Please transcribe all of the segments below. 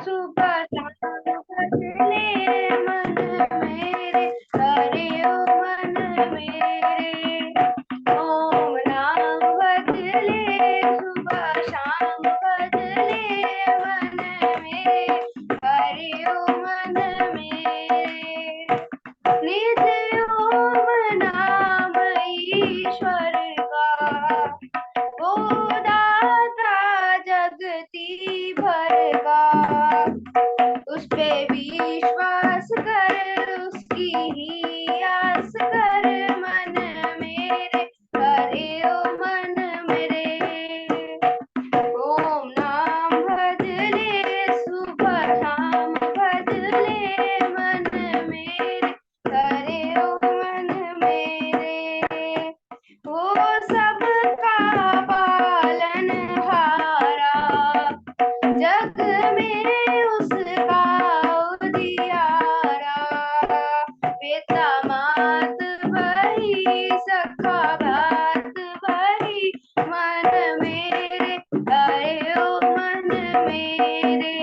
सुबह शाम बदले मन मेरे, हरे ओ मन मेरे। ओम नाम बदले सुबह शाम बदले मन मेरे, हरे ओ मन मेरे। नित्य ओम नाम ईश्वर का, वो दाता जगती भर का। उस पे विश्वास कर, उसकी ही आस कर मन मेरे, हरे ओ मन मेरे। ओम नाम भजले सुबह शाम भजले मन मेरे, हरे ओ मन मेरे। वो सबका पालन हारा, जग में उसका उजियारा। पिता मात वही, सखा भात वही, मन मेरे, हरे ओ मन मेरे।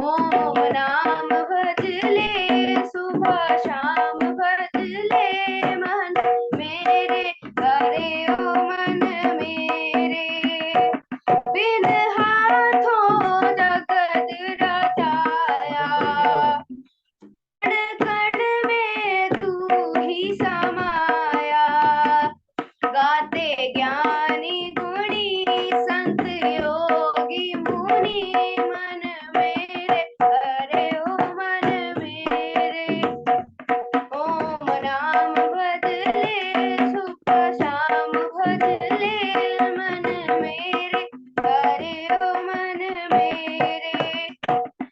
ओम नाम भजले सुबह शाम भजले मन मेरे, हरे ओ मन मेरे। बिन हाथों जगत रचाया, कण कण में तू ही समाया। गाते ज्ञानी गुणी संत योगी मुनि, मन मेरे, हरे ओ मन मेरे। ओम नाम भजले सुबह शाम भजले मन मेरे, हरे ओ मन मेरे।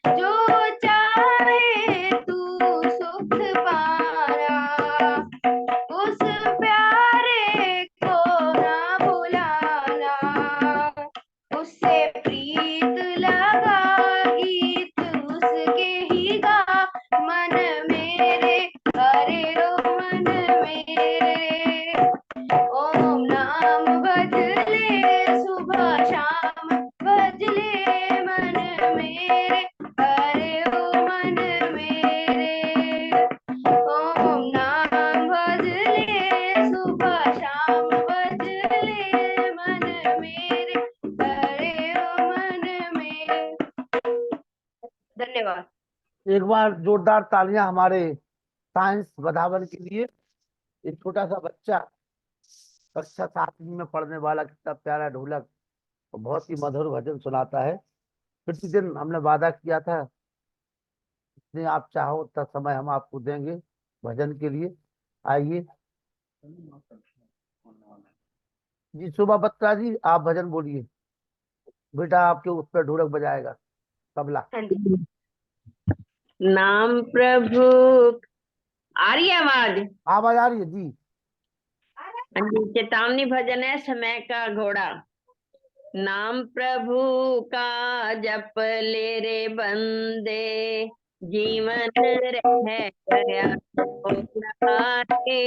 जो चाहे तू सुख पाना, उस प्यारे को ना भुलाना। उससे प्रीत लगा गीत उसके ही गा, मन मेरे, हरे ओ मन मेरे। ओम नाम भजले सुबह शाम भजले मन मेरे, हरे ओ मन मेरे। ओम नाम भजले सुबह शाम भजले मन मेरे, हरे ओ मन मेरे। धन्यवाद। एक बार जोरदार तालियां हमारे साइंस वधावन के लिए। एक छोटा सा बच्चा कक्षा 7वीं में पढ़ने वाला, कितना प्यारा ढोलक और बहुत ही मधुर भजन सुनाता है। प्रतिदिन हमने वादा किया था, जितने आप चाहो उतना समय हम आपको देंगे भजन के लिए। आइए जी, शोभा बत्रा जी, आप भजन बोलिए। बेटा आपके उस पर ढोलक बजाएगा, तबला। हाँ जी। नाम प्रभु, आ रही है आवाज? आवाज आ रही है जी। हाँ जी, चेतावनी भजन है समय का घोड़ा। नाम प्रभु का जप ले रे बंदे, जीवन रह गया थोड़ा रे।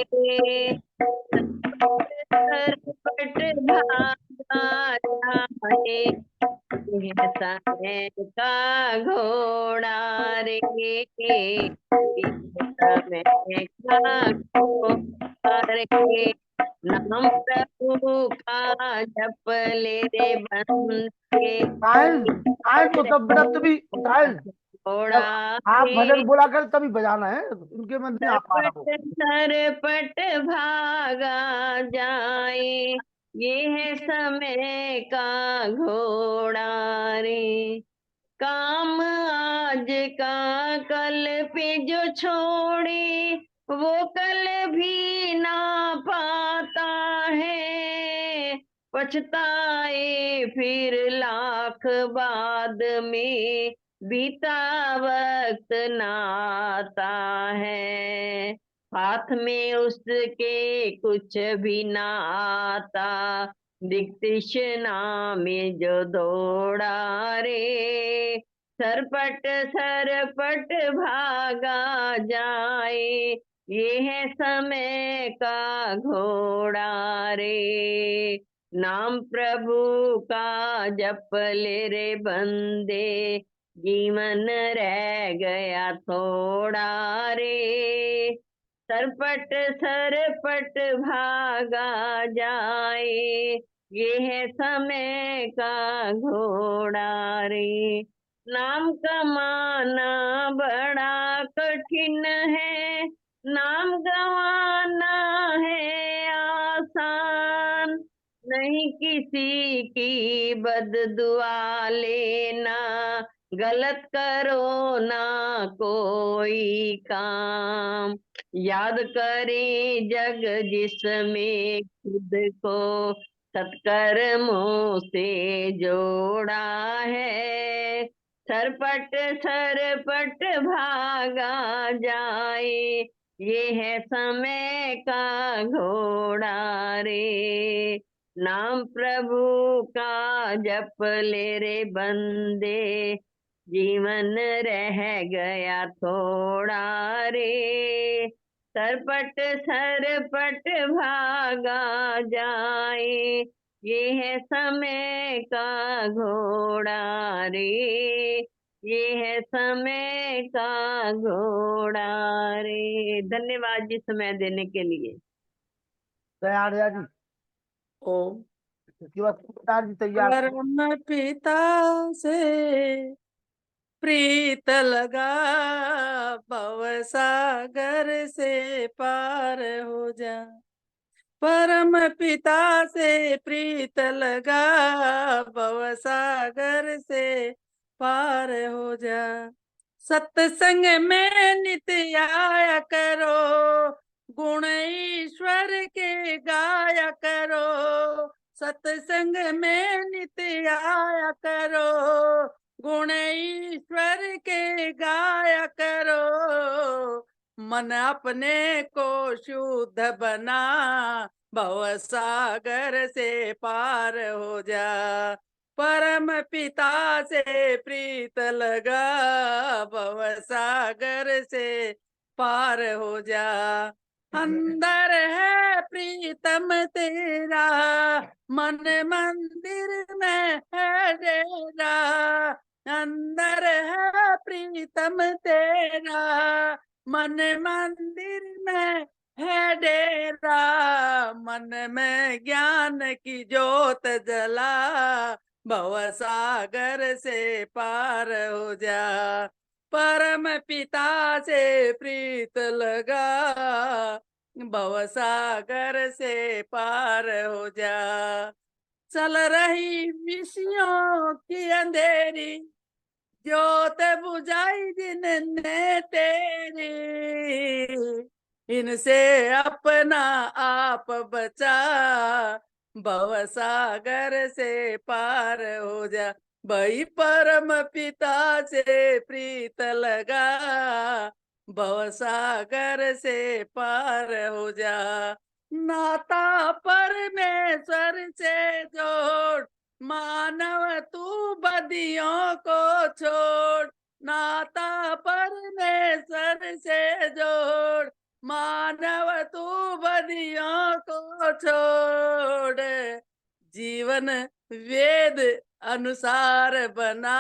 सरपट भागा जाए, यह समय का घोड़ा रे, यह समय का घोड़ा रे। नाम प्रभु का जप ले रे बंदे, साइंस साइंस तो तब बेटा तभी साइंस, घोड़ा जब आप भजन रे। बोला कर तभी बजाना है, उनके मन में आ पा रहा हो। सरपट भागा जाए, ये है समय का घोड़ा रे। काम आज का कल पे जो छोड़े, वो कल भी ना पाता है। पछताए फिर लाख बाद में, बीता वक्त नाता है। हाथ में उसके कुछ भी ना आता, दीक्षिणा में जो दौड़ा रे। सरपट सरपट भागा जाए, ये है समय का घोड़ा रे। नाम प्रभु का जप ले रे बंदे, जीवन रह गया थोड़ा रे, सरपट सरपट भागा जाए, ये है समय का घोड़ा रे। नाम कमाना बड़ा कठिन है, नाम गंवाना है आसान, नहीं किसी की बददुआ लेना, गलत करो ना कोई काम, याद करें जग जिसमें खुद को सत्कर्मों से जोड़ा है, सरपट सरपट भागा जाए, ये है समय का घोड़ा रे। नाम प्रभु का जप ले रे बंदे, जीवन रह गया थोड़ा रे, सरपट सरपट भागा जाए, ये है समय का घोड़ा रे, ये है समय का घोड़ा रे। धन्यवाद जी समय देने के लिए। तैयार है जी? ओम। इसके बाद सूबेदार जी तैयार। परम पिता से प्रीत लगा, भव सागर से पार हो जा। परम पिता से प्रीत लगा, भव सागर से पार हो जा। सत्संग में नित्य आया करो, गुण ईश्वर के गाया करो। सत्संग में नित्य आया करो, गुण ईश्वर के गाया करो। मन अपने को शुद्ध बना, भव सागर से पार हो जा। परम पिता से प्रीत लगा, भव सागर से पार हो जा। अंदर है प्रीतम तेरा, मन मंदिर में है डेरा। अंदर है प्रीतम तेरा, मन मंदिर में है डेरा। मन में ज्ञान की ज्योत जला, भव सागर से पार हो जा। परम पिता से प्रीत लगा, भव सागर से पार हो जा। चल रही विषयों की अंधेरी, ज्योत बुझाई जिनने तेरी। इनसे अपना आप बचा, भव सागर से पार हो जा। भाई परम पिता से प्रीत लगा, भव सागर से पार हो जा। नाता परमेश्वर से जोड़, मानव तू बदियों को छोड़। नाता परमेश्वर से जोड़, मानव तू बदियों को छोड़। जीवन वेद अनुसार बना,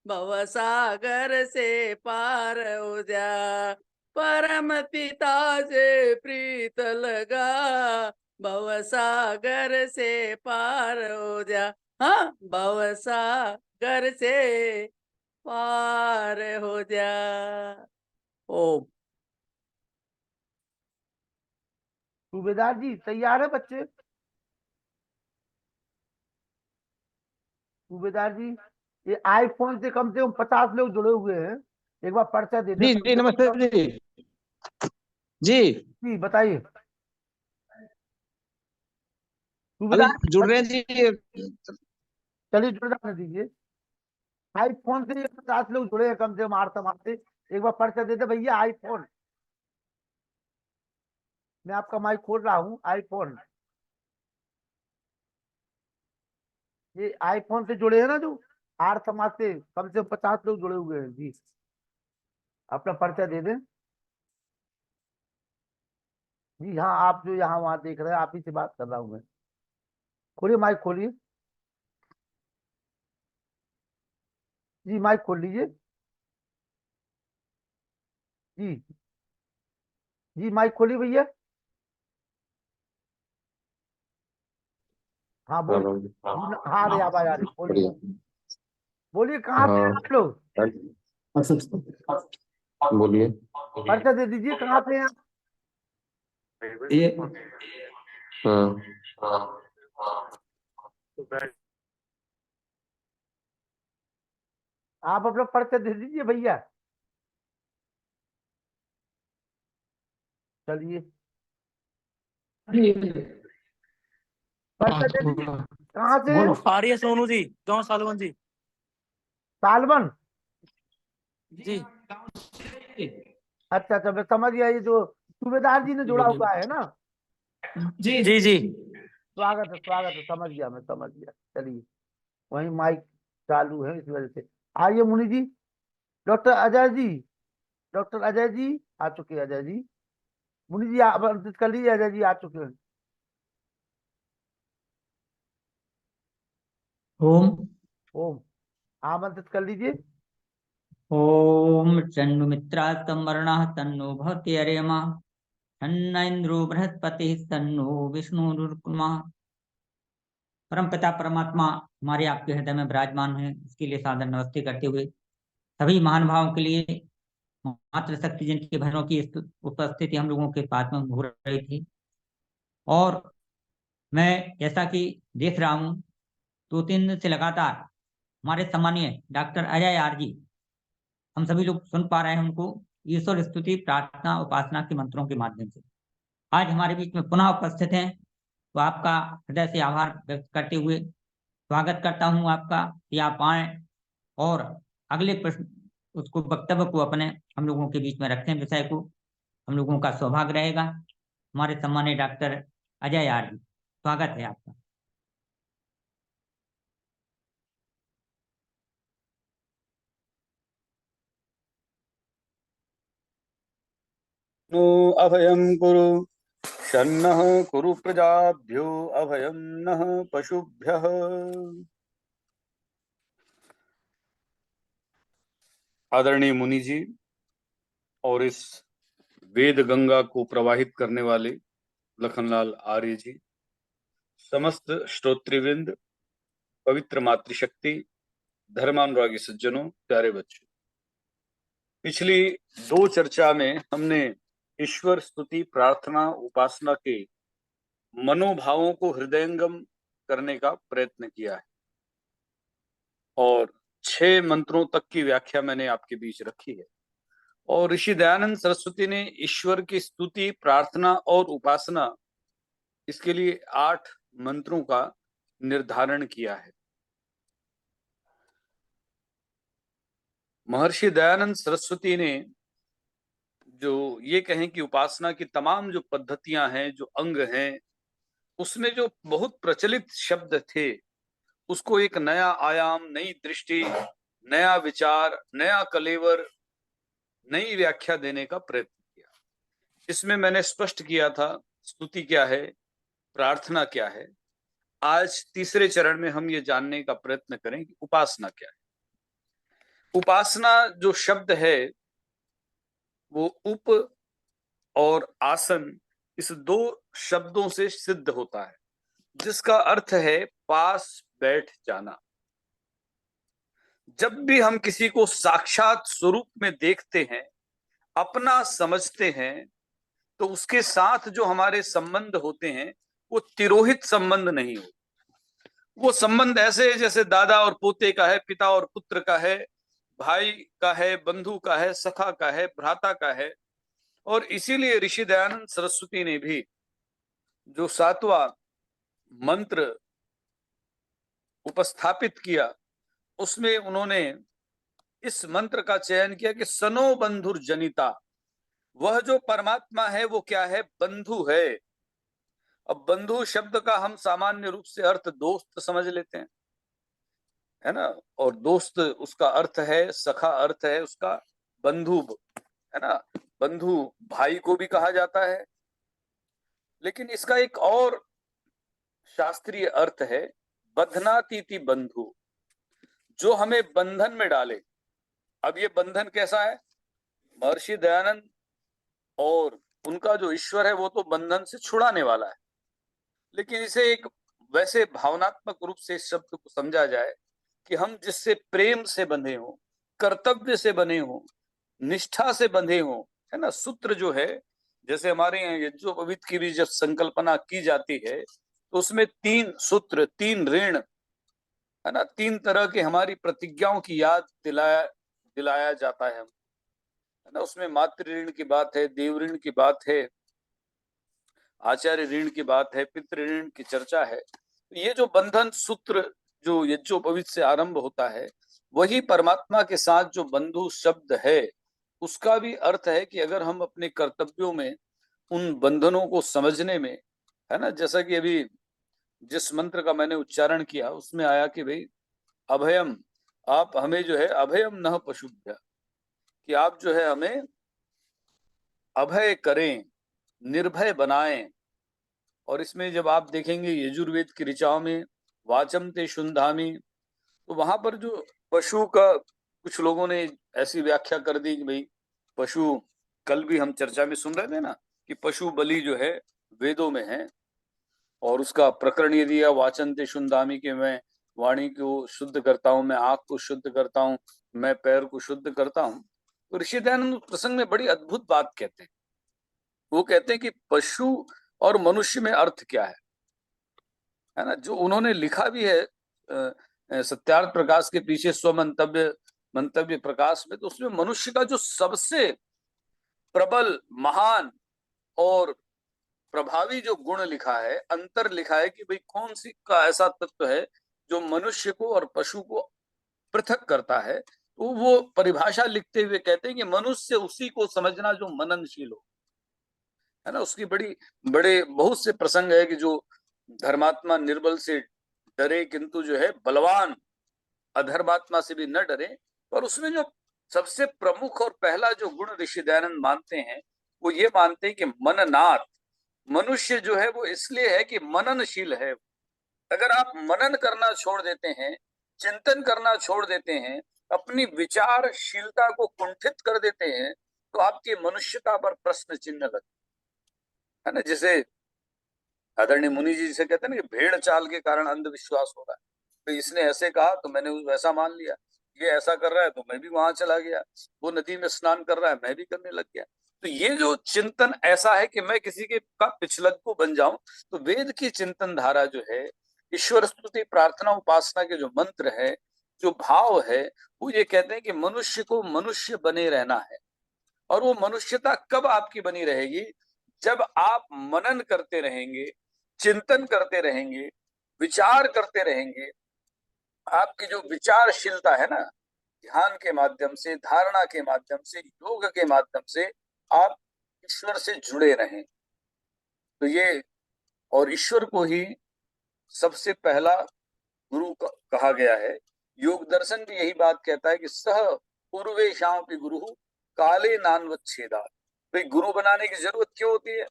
भव सागर से पार हो जा। परम पिता से प्रीत लगा, भव सागर से पार हो जा। हाँ, भव सागर से पार हो जा। ओम। सूबेदार जी तैयार है बच्चे? सूबेदार जी, ये आईफोन से कम 50 लोग जुड़े हुए हैं, एक बार पर्चा दे दे। जी जी नमस्ते जी। जी जी बताइए अभी सूबेदार। जुड़ रहे हैं जी। चलिए जुड़ जाने दीजिए। आईफोन से ये 50 लोग जुड़े हैं कम से कम 8 समाज से, एक बार पर्चा दे दे भैया। आईफोन, मैं आपका माइक खोल रहा हूँ। आईफोन, ये आईफोन से जुड़े हैं ना जो 8 समाज से कम 50 लोग जुड़े हुए हैं जी, अपना पर्चा दे दें। जी हाँ, आप जो यहाँ वहाँ देख रहे हैं, आप ही से बात कर रहा हूँ मैं। खोलिए माइक खोलिए। जी माइक खोल लीजिए। जी जी माइक खोलिए भैया। हाँ बोल। हाँ अरे आवाज आ रही, बोलिए। बढ़िया। बोलिए कहाँ से हैं हाँ आप लोग? बोलिए। परिचय दे दीजिए, कहाँ से हैं आप? ये हाँ आप अपना परिचय दे दीजिए भैया। चलिए परिचय दे दीजिए, कहाँ से हैं? आर्य सोनू जी, गाँव सालवन जी। सालवन। जी अच्छा अच्छा, मैं समझ गया, ये जो सूबेदार जी ने जोड़ा हुआ है ना। जी जी जी। स्वागत है, समझ गया, मैं समझ गया। चलिए, वही माइक चालू है इस वजह से। आइए मुनि जी। डॉक्टर अजय जी, डॉक्टर अजय जी आ चुके हैं। अजय जी, मुनि जी आप आमंत्रित कर लीजिए। अजय जी आ चुके हैं। ओम ओम, आमंत्रित कर लीजिए। ओम चंडुमित्रास्तम वर्णः तन्नो भवति अर्यमा तन्न इंद्रो बृहस्पति तन्नो विष्णुरुर्मा। परम पिता परमात्मा हमारे आपके हृदय में विराजमान है, इसके लिए सादर नमस्ते करते हुए सभी महान भावों के लिए मातृ शक्ति जिनकी बहनों की उपस्थिति हम लोगों के पास में हो रही थी। और मैं जैसा कि देख रहा हूँ 2-3 दिन से लगातार हमारे सम्मानीय डॉक्टर अजय आर जी, हम सभी लोग सुन पा रहे हैं उनको ईश्वर स्तुति प्रार्थना उपासना के मंत्रों के माध्यम से आज हमारे बीच में पुनः उपस्थित हैं। तो आपका हृदय से आभार व्यक्त करते हुए स्वागत करता हूं आपका कि आप आए और अगले प्रश्न उसको वक्तव्य को अपने हम लोगों के बीच में रखें। विषय को हम लोगों का सौभाग्य रहेगा। हमारे सम्मानीय डॉक्टर अजय आर जी, स्वागत है आपका। नो अभयं कुरु शन्नः कुरु प्रजाभ्यो अभयं नः पशुभ्यः। आदरणीय मुनि जी और इस वेद गंगा को प्रवाहित करने वाले लखनलाल आर्य जी, समस्त श्रोतृवृंद, पवित्र मातृशक्ति, धर्मानुरागी सज्जनों, प्यारे बच्चों, पिछली 2 चर्चा में हमने ईश्वर स्तुति प्रार्थना उपासना के मनोभावों को हृदयंगम करने का प्रयत्न किया है और 6 मंत्रों तक की व्याख्या मैंने आपके बीच रखी है। और ऋषि दयानंद सरस्वती ने ईश्वर की स्तुति प्रार्थना और उपासना इसके लिए 8 मंत्रों का निर्धारण किया है। महर्षि दयानंद सरस्वती ने जो ये कहें कि उपासना की तमाम जो पद्धतियां हैं, जो अंग हैं, उसमें जो बहुत प्रचलित शब्द थे उसको एक नया आयाम, नई दृष्टि, नया विचार, नया कलेवर, नई व्याख्या देने का प्रयत्न किया। इसमें मैंने स्पष्ट किया था स्तुति क्या है, प्रार्थना क्या है। आज तीसरे चरण में हम ये जानने का प्रयत्न करें कि उपासना क्या है। उपासना जो शब्द है वो उप और आसन, इस 2 शब्दों से सिद्ध होता है, जिसका अर्थ है पास बैठ जाना। जब भी हम किसी को साक्षात स्वरूप में देखते हैं, अपना समझते हैं, तो उसके साथ जो हमारे संबंध होते हैं वो तिरोहित संबंध नहीं होते। वो संबंध ऐसे है जैसे दादा और पोते का है, पिता और पुत्र का है, भाई का है, बंधु का है, सखा का है, भ्राता का है। और इसीलिए ऋषि दयानंद सरस्वती ने भी जो 7वां मंत्र उपस्थापित किया उसमें उन्होंने इस मंत्र का चयन किया कि सनो बंधुर जनिता। वह जो परमात्मा है वो क्या है? बंधु है। अब बंधु शब्द का हम सामान्य रूप से अर्थ दोस्त समझ लेते हैं, है ना। और दोस्त उसका अर्थ है, सखा अर्थ है उसका बंधु, है ना। बंधु भाई को भी कहा जाता है, लेकिन इसका एक और शास्त्रीय अर्थ है बधनातीति बंधु। जो हमें बंधन में डाले। अब ये बंधन कैसा है? महर्षि दयानंद और उनका जो ईश्वर है वो तो बंधन से छुड़ाने वाला है, लेकिन इसे एक वैसे भावनात्मक रूप से इस शब्द को समझा जाए कि हम जिससे प्रेम से बंधे हों, कर्तव्य से बने हों, निष्ठा से बंधे हों, है ना। सूत्र जो है, जैसे हमारे यहाँ यज्ञोपवीत की भी जब संकल्पना की जाती है तो उसमें 3 सूत्र, 3 ऋण, है ना, 3 तरह के हमारी प्रतिज्ञाओं की याद दिलाया जाता है ना। उसमें मातृ ऋण की बात है, देव ऋण की बात है, आचार्य ऋण की बात है, पितृ ऋण की चर्चा है। ये जो बंधन सूत्र जो यज्ञोपवीत से आरंभ होता है, वही परमात्मा के साथ जो बंधु शब्द है उसका भी अर्थ है कि अगर हम अपने कर्तव्यों में उन बंधनों को समझने में, है ना, जैसा कि अभी जिस मंत्र का मैंने उच्चारण किया उसमें आया कि भाई अभयम, आप हमें जो है अभयम नः पशुभ्य, कि आप जो है हमें अभय करें, निर्भय बनाएं। और इसमें जब आप देखेंगे यजुर्वेद की ऋचाओं में वाचम ते शुंधामी, तो वहां पर जो पशु का कुछ लोगों ने ऐसी व्याख्या कर दी कि भाई पशु, कल भी हम चर्चा में सुन रहे थे ना कि पशु बलि जो है वेदों में है, और उसका प्रकरण ये दिया वाचन ते शुंधामी के मैं वाणी को शुद्ध करता हूँ, मैं आंख को शुद्ध करता हूँ, मैं पैर को शुद्ध करता हूँ। तो ऋषि दयानंद प्रसंग में बड़ी अद्भुत बात कहते हैं। वो कहते हैं कि पशु और मनुष्य में अर्थ क्या है ना, जो उन्होंने लिखा भी है सत्यार्थ प्रकाश के पीछे मंतव्य प्रकाश में, तो उसमें मनुष्य का जो सबसे प्रबल, महान और प्रभावी जो गुण लिखा है, अंतर लिखा है कि भाई कौन सी का ऐसा तत्व है जो मनुष्य को और पशु को पृथक करता है। तो वो परिभाषा लिखते हुए कहते हैं कि मनुष्य उसी को समझना जो मननशील हो, है ना। उसकी बड़े बहुत से प्रसंग है कि जो धर्मात्मा निर्बल से डरे किंतु जो है बलवान अधर्मात्मा से भी न डरे। पर उसमें जो सबसे प्रमुख और पहला जो गुण ऋषि दयानंद मानते हैं वो ये मानते हैं कि मननाथ, मनुष्य जो है वो इसलिए है कि मननशील है। अगर आप मनन करना छोड़ देते हैं, चिंतन करना छोड़ देते हैं, अपनी विचारशीलता को कुंठित कर देते हैं, तो आपकी मनुष्यता पर प्रश्न चिन्ह लगता है ना। जैसे आदरणीय मुनि जी जिसे कहते हैं ना कि भेड़ चाल के कारण अंधविश्वास हो रहा है, तो इसने ऐसे कहा तो मैंने वैसा मान लिया, ये ऐसा कर रहा है तो मैं भी वहां चला गया, वो नदी में स्नान कर रहा है मैं भी करने लग गया। तो ये जो चिंतन ऐसा है कि मैं किसी के का पिछलग्गू बन जाऊं, तो वेद की चिंतन धारा जो है, ईश्वर स्तुति प्रार्थना उपासना के जो मंत्र है, जो भाव है, वो ये कहते हैं कि मनुष्य को मनुष्य बने रहना है। और वो मनुष्यता कब आपकी बनी रहेगी? जब आप मनन करते रहेंगे, चिंतन करते रहेंगे, विचार करते रहेंगे। आपकी जो विचारशीलता है ना, ध्यान के माध्यम से, धारणा के माध्यम से, योग के माध्यम से आप ईश्वर से जुड़े रहें। तो ये, और ईश्वर को ही सबसे पहला गुरु कहा गया है। योग दर्शन भी यही बात कहता है कि सह पूर्वेशां अपि गुरु काले नान्वच्छेदा। भाई गुरु बनाने की जरूरत क्यों होती है?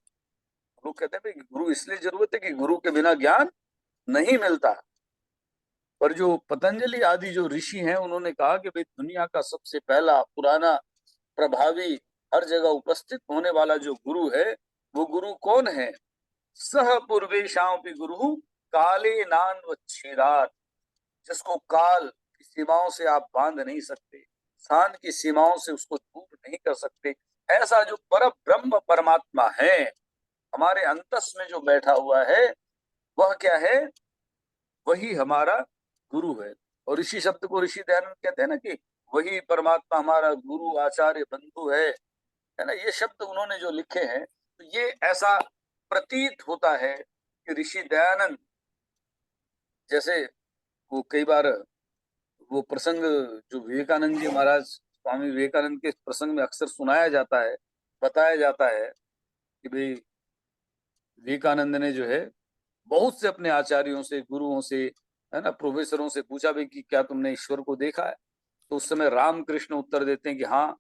लोग कहते हैं भाई गुरु इसलिए जरूरत है कि गुरु के बिना ज्ञान नहीं मिलता। पर जो पतंजलि आदि जो ऋषि हैं उन्होंने कहा कि भाई दुनिया का सबसे पहला, पुराना, प्रभावी, हर जगह उपस्थित होने वाला जो गुरु है, वो गुरु कौन है? सह पूर्वेशां अपि गुरु काले नान्वच्छेदात्, जिसको काल की सीमाओं से आप बांध नहीं सकते, स्थान की सीमाओं से उसको दूर नहीं कर सकते। ऐसा जो पर ब्रह्म परमात्मा है हमारे अंतस में जो बैठा हुआ है, वह क्या है? वही हमारा गुरु है। और ऋषि शब्द को ऋषि दयानंद कहते हैं ना कि वही परमात्मा हमारा गुरु आचार्य बंधु है ना। ये शब्द उन्होंने जो लिखे हैं, तो ये ऐसा प्रतीत होता है कि ऋषि दयानंद, जैसे वो कई बार वो प्रसंग जो विवेकानंद जी महाराज, स्वामी विवेकानंद के प्रसंग में अक्सर सुनाया जाता है, बताया जाता है कि भाई विवेकानंद ने जो है बहुत से अपने आचार्यों से, गुरुओं से, है ना, प्रोफेसरों से पूछा भाई कि क्या तुमने ईश्वर को देखा है? तो उस समय रामकृष्ण उत्तर देते हैं कि हाँ,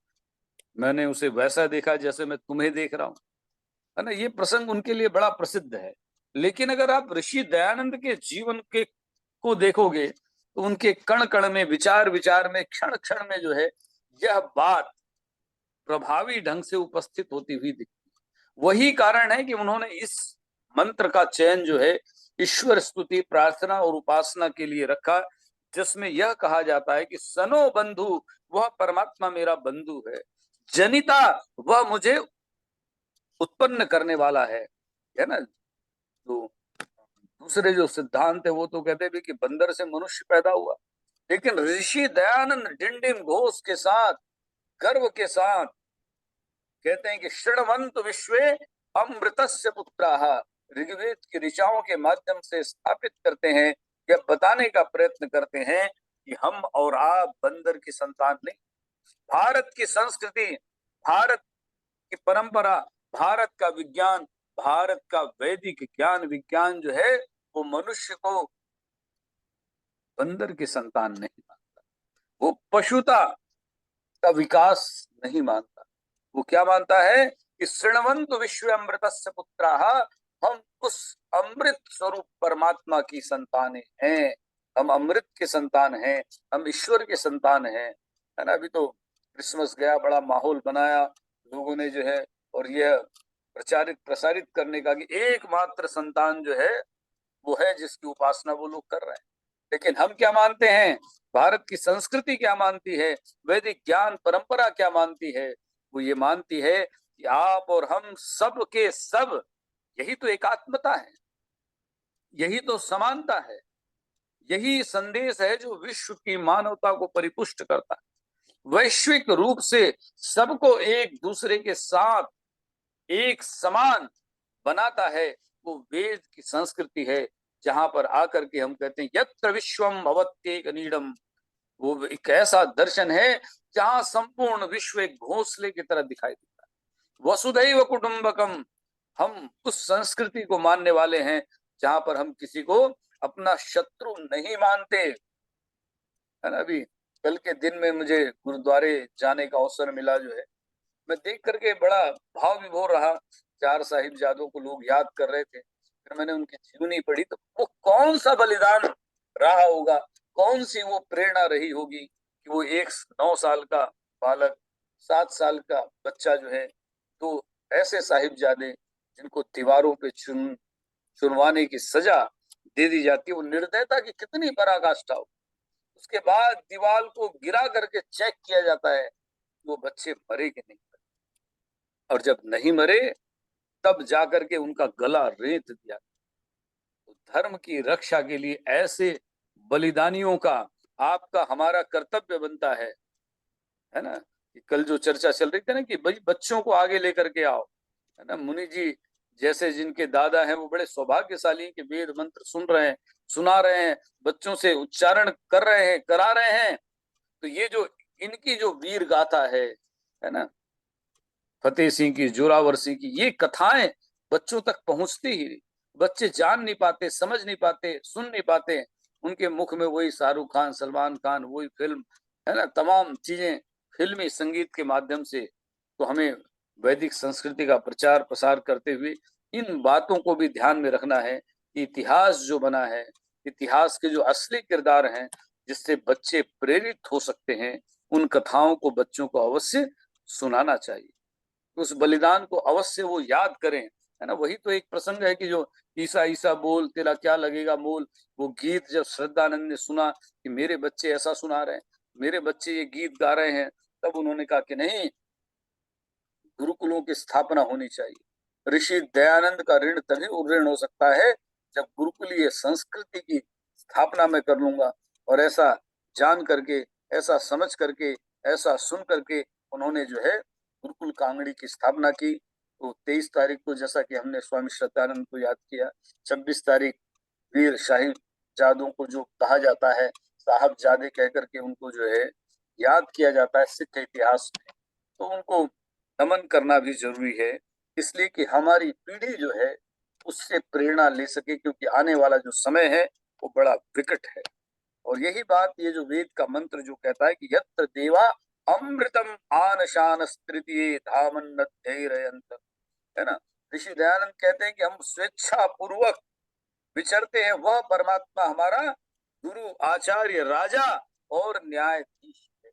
मैंने उसे वैसा देखा जैसे मैं तुम्हें देख रहा हूं, है ना। ये प्रसंग उनके लिए बड़ा प्रसिद्ध है। लेकिन अगर आप ऋषि दयानंद के जीवन के को देखोगे तो उनके कण कण में, विचार विचार में, क्षण क्षण में जो है यह बात प्रभावी ढंग से उपस्थित होती हुई दिखती है। वही कारण है कि उन्होंने इस मंत्र का चयन जो है ईश्वर स्तुति, प्रार्थना और उपासना के लिए रखा, जिसमें यह कहा जाता है कि सनो बंधु, वह परमात्मा मेरा बंधु है, जनिता, वह मुझे उत्पन्न करने वाला है ना। तो दूसरे जो सिद्धांत है वो तो कहते हैं कि बंदर से मनुष्य पैदा हुआ, लेकिन ऋषि दयानंद डिंडिम घोष के साथ, गर्व के साथ कहते हैं कि शृण्वंत विश्वे अमृतस्य पुत्राः, ऋग्वेद की ऋचाओं के माध्यम से स्थापित करते हैं, यह बताने का प्रयत्न करते हैं कि हम और आप बंदर की संतान नहीं। भारत की संस्कृति, भारत की परंपरा, भारत का विज्ञान, भारत का वैदिक ज्ञान विज्ञान जो है वो मनुष्य को बंदर की संतान नहीं मानता, वो पशुता का विकास नहीं मानता। वो क्या मानता है कि शृण्वन्तु विश्व अमृतस्य पुत्राः, हम उस अमृत स्वरूप परमात्मा की संतानें हैं, हम अमृत के संतान हैं, हम ईश्वर के संतान हैं, है ना। अभी तो क्रिसमस गया, बड़ा माहौल बनाया लोगों ने जो है, और यह प्रचारित प्रसारित करने का कि एकमात्र संतान जो है वो है जिसकी उपासना वो लोग कर रहे हैं। लेकिन हम क्या मानते हैं, भारत की संस्कृति क्या मानती है, वैदिक ज्ञान परंपरा क्या मानती है, वो ये मानती है कि आप और हम सब के सब, यही तो एकात्मता है, यही तो समानता है, यही संदेश है जो विश्व की मानवता को परिपुष्ट करता है, वैश्विक रूप से सबको एक दूसरे के साथ एक समान बनाता है। वो वेद की संस्कृति है, जहां पर आकर के हम कहते हैं यत्र विश्वम भवत्येक नीडम, वो एक ऐसा दर्शन है जहां संपूर्ण विश्व एक घोंसले की तरह दिखाई देता है। वसुधैव कुटुंबकम, हम उस संस्कृति को मानने वाले हैं जहां पर हम किसी को अपना शत्रु नहीं मानते, है ना। अभी कल के दिन में मुझे गुरुद्वारे जाने का अवसर मिला, जो है मैं देख करके बड़ा भाव विभोर रहा। 4 साहिबजादों को लोग याद कर रहे थे, फिर मैंने उनकी जीवनी पढ़ी, तो वो कौन सा बलिदान रहा होगा, कौन सी वो प्रेरणा रही होगी कि वो एक 9 साल का बालक, 7 साल का बच्चा जो है, तो ऐसे साहिबजादे जिनको दीवारों पे चुनवाने की सजा दे दी जाती है, वो निर्दयता की कितनी पराकाष्ठा हो। उसके बाद दीवार को गिरा करके चेक किया जाता है वो बच्चे मरे कि नहीं मरे, और जब नहीं मरे तब जाकर के उनका गला रेत दिया। तो धर्म की रक्षा के लिए ऐसे बलिदानियों का आपका हमारा कर्तव्य बनता है ना। कल जो चर्चा चल रही थी ना कि भाई बच्चों को आगे लेकर के आओ, है ना। मुनि जी जैसे जिनके दादा हैं वो बड़े सौभाग्यशाली हैं कि वेद मंत्र सुन रहे हैं, सुना रहे हैं, बच्चों से उच्चारण कर रहे हैं, करा रहे हैं। तो ये जो इनकी जो वीर गाथा है ना, फतेह सिंह की, जोरावर सिंह की, ये कथाएं बच्चों तक पहुंचती ही नहीं। बच्चे जान नहीं पाते, समझ नहीं पाते, सुन नहीं पाते, उनके मुख में वही शाहरुख खान, सलमान खान, वही फिल्म, है ना, तमाम चीजें फिल्मी संगीत के माध्यम से। तो हमें वैदिक संस्कृति का प्रचार प्रसार करते हुए इन बातों को भी ध्यान में रखना है कि इतिहास जो बना है, इतिहास के जो असली किरदार हैं जिससे बच्चे प्रेरित हो सकते हैं, उन कथाओं को बच्चों को अवश्य सुनाना चाहिए। उस बलिदान को अवश्य वो याद करें, है ना। वही तो एक प्रसंग है कि जो ईसा ईसा बोल तेरा क्या लगेगा मोल, वो गीत जब श्रद्धानंद ने सुना कि मेरे बच्चे ऐसा सुना रहे हैं, मेरे बच्चे ये गीत गा रहे हैं, तब उन्होंने कहा कि नहीं, गुरुकुलों की स्थापना होनी चाहिए। ऋषि दयानंद का ऋण तभी ऋण हो सकता है जब गुरुकुलीय संस्कृति की स्थापना मैं कर लूंगा। और ऐसा जान करके, ऐसा समझ करके, ऐसा सुन करके उन्होंने जो है गुरुकुल कांगड़ी की स्थापना की। तो 23 तारीख को, जैसा कि हमने स्वामी श्रद्धानंद को याद किया, 26 तारीख वीर साहिबजादों को जो कहा जाता है, साहबजादे कहकर के उनको जो है याद किया जाता है सिख इतिहास में, तो उनको नमन करना भी जरूरी है, इसलिए कि हमारी पीढ़ी जो है उससे प्रेरणा ले सके, क्योंकि आने वाला जो समय है वो बड़ा विकट है। और यही बात ये जो वेद का मंत्र जो कहता है कि यत्र देवा अमृतम आनशान तृतीये धामन्नध्यैरयन्त, है ना। ऋषि दयानंद कहते हैं कि हम स्वेच्छा पूर्वक विचरते हैं, वह परमात्मा हमारा गुरु, आचार्य, राजा और न्यायाधीश है।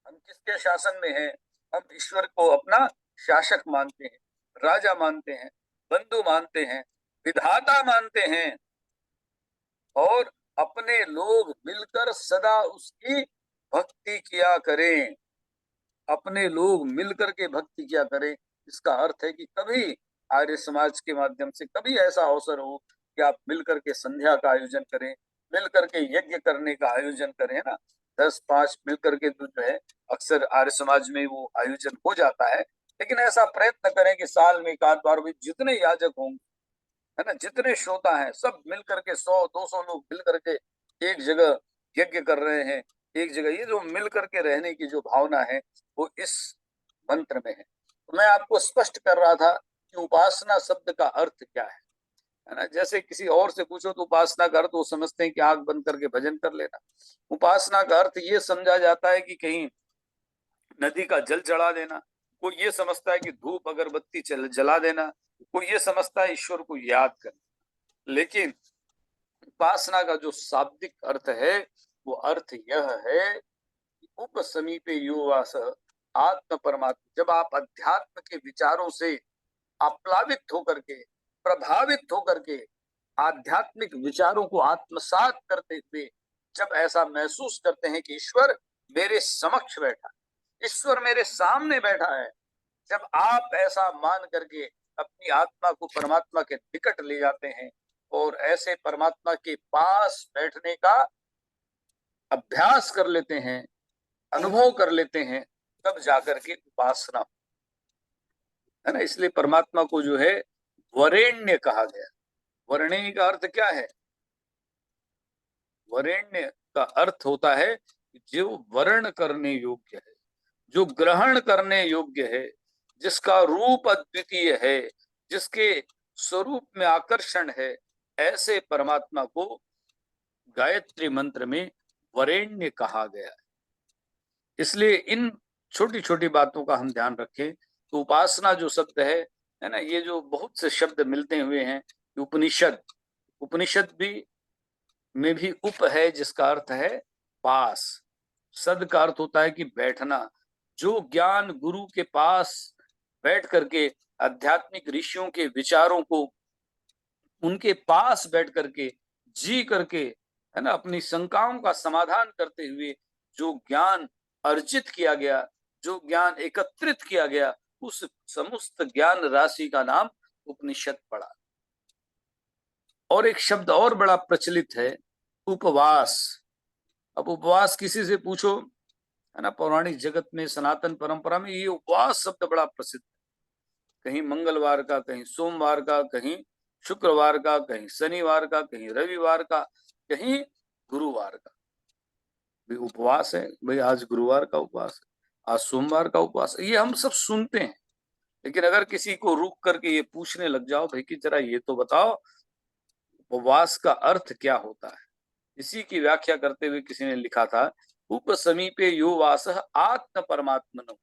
हम किसके शासन में हैं? हम ईश्वर को अपना शासक मानते हैं, राजा मानते हैं, बंधु मानते हैं, विधाता मानते हैं, और अपने लोग मिलकर सदा उसकी भक्ति किया करें। अपने लोग मिलकर के भक्ति किया करें, इसका अर्थ है कि कभी आर्य समाज के माध्यम से कभी ऐसा अवसर हो कि आप मिलकर के संध्या का आयोजन करें, मिलकर के यज्ञ करने का आयोजन करें, ना 10-5 मिलकर के जो है अक्सर आर्य समाज में वो आयोजन हो जाता है। लेकिन ऐसा प्रयत्न करें कि साल में एक आध बार भी जितने याजक होंगे, है ना, जितने श्रोता हैं, सब मिलकर के 100-200 लोग मिलकर के एक जगह यज्ञ कर रहे हैं, एक जगह, ये जो मिलकर के रहने की जो भावना है वो इस मंत्र में है। तो मैं आपको स्पष्ट कर रहा था कि उपासना शब्द का अर्थ क्या है ना। जैसे किसी और से पूछो तो उपासना का अर्थ वो समझते हैं कि आंख बंद करके भजन कर लेना। उपासना का अर्थ ये समझा जाता है कि कहीं नदी का जल चढ़ा देना, कोई ये समझता है कि धूप अगरबत्ती जला देना, कोई ये समझता है ईश्वर को याद करना। लेकिन उपासना का जो शाब्दिक अर्थ है वो अर्थ यह है कि उप समीपे योवास आत्म परमात्मा। जब आप अध्यात्म के विचारों से आप्लावित होकर के, प्रभावित होकर के आध्यात्मिक विचारों को आत्मसात करते हुए जब ऐसा महसूस करते हैं कि ईश्वर मेरे समक्ष बैठा, ईश्वर मेरे सामने बैठा है, जब आप ऐसा मान करके अपनी आत्मा को परमात्मा के निकट ले जाते हैं और ऐसे परमात्मा के पास बैठने का अभ्यास कर लेते हैं, अनुभव कर लेते हैं, तब जाकर के उपासना, है ना। इसलिए परमात्मा को जो है वरेण्य कहा गया। वरेण्य का अर्थ क्या है? वरेण्य का अर्थ होता है जो वर्ण करने योग्य है, जो ग्रहण करने योग्य है, जिसका रूप अद्वितीय है, जिसके स्वरूप में आकर्षण है, ऐसे परमात्मा को गायत्री मंत्र में वरेण्य कहा गया है। इसलिए इन छोटी छोटी बातों का हम ध्यान रखें। तो उपासना जो शब्द है ना, ये जो बहुत से शब्द मिलते हुए हैं, उपनिषद, उपनिषद भी में भी उप है जिसका अर्थ है पास, सद का अर्थ होता है कि बैठना। जो ज्ञान गुरु के पास बैठ करके आध्यात्मिक ऋषियों के विचारों को उनके पास बैठ करके जी करके, है ना, अपनी शंकाओं का समाधान करते हुए जो ज्ञान अर्जित किया गया, जो ज्ञान एकत्रित किया गया, उस समस्त ज्ञान राशि का नाम उपनिषद पड़ा। और एक शब्द और बड़ा प्रचलित है, उपवास। अब उपवास किसी से पूछो, है ना, पौराणिक जगत में, सनातन परंपरा में ये उपवास शब्द बड़ा प्रसिद्ध है। कहीं मंगलवार का, कहीं सोमवार का, कहीं शुक्रवार का, कहीं शनिवार का, कहीं रविवार का, कहीं गुरुवार का भी उपवास है। भाई आज गुरुवार का उपवास है, आज सोमवार का उपवास है, ये हम सब सुनते हैं। लेकिन अगर किसी को रुक करके ये पूछने लग जाओ, भाई कि जरा ये तो बताओ उपवास का अर्थ क्या होता है, इसी की व्याख्या करते हुए किसी ने लिखा था, उप समीपे यो वास आत्म परमात्मनो,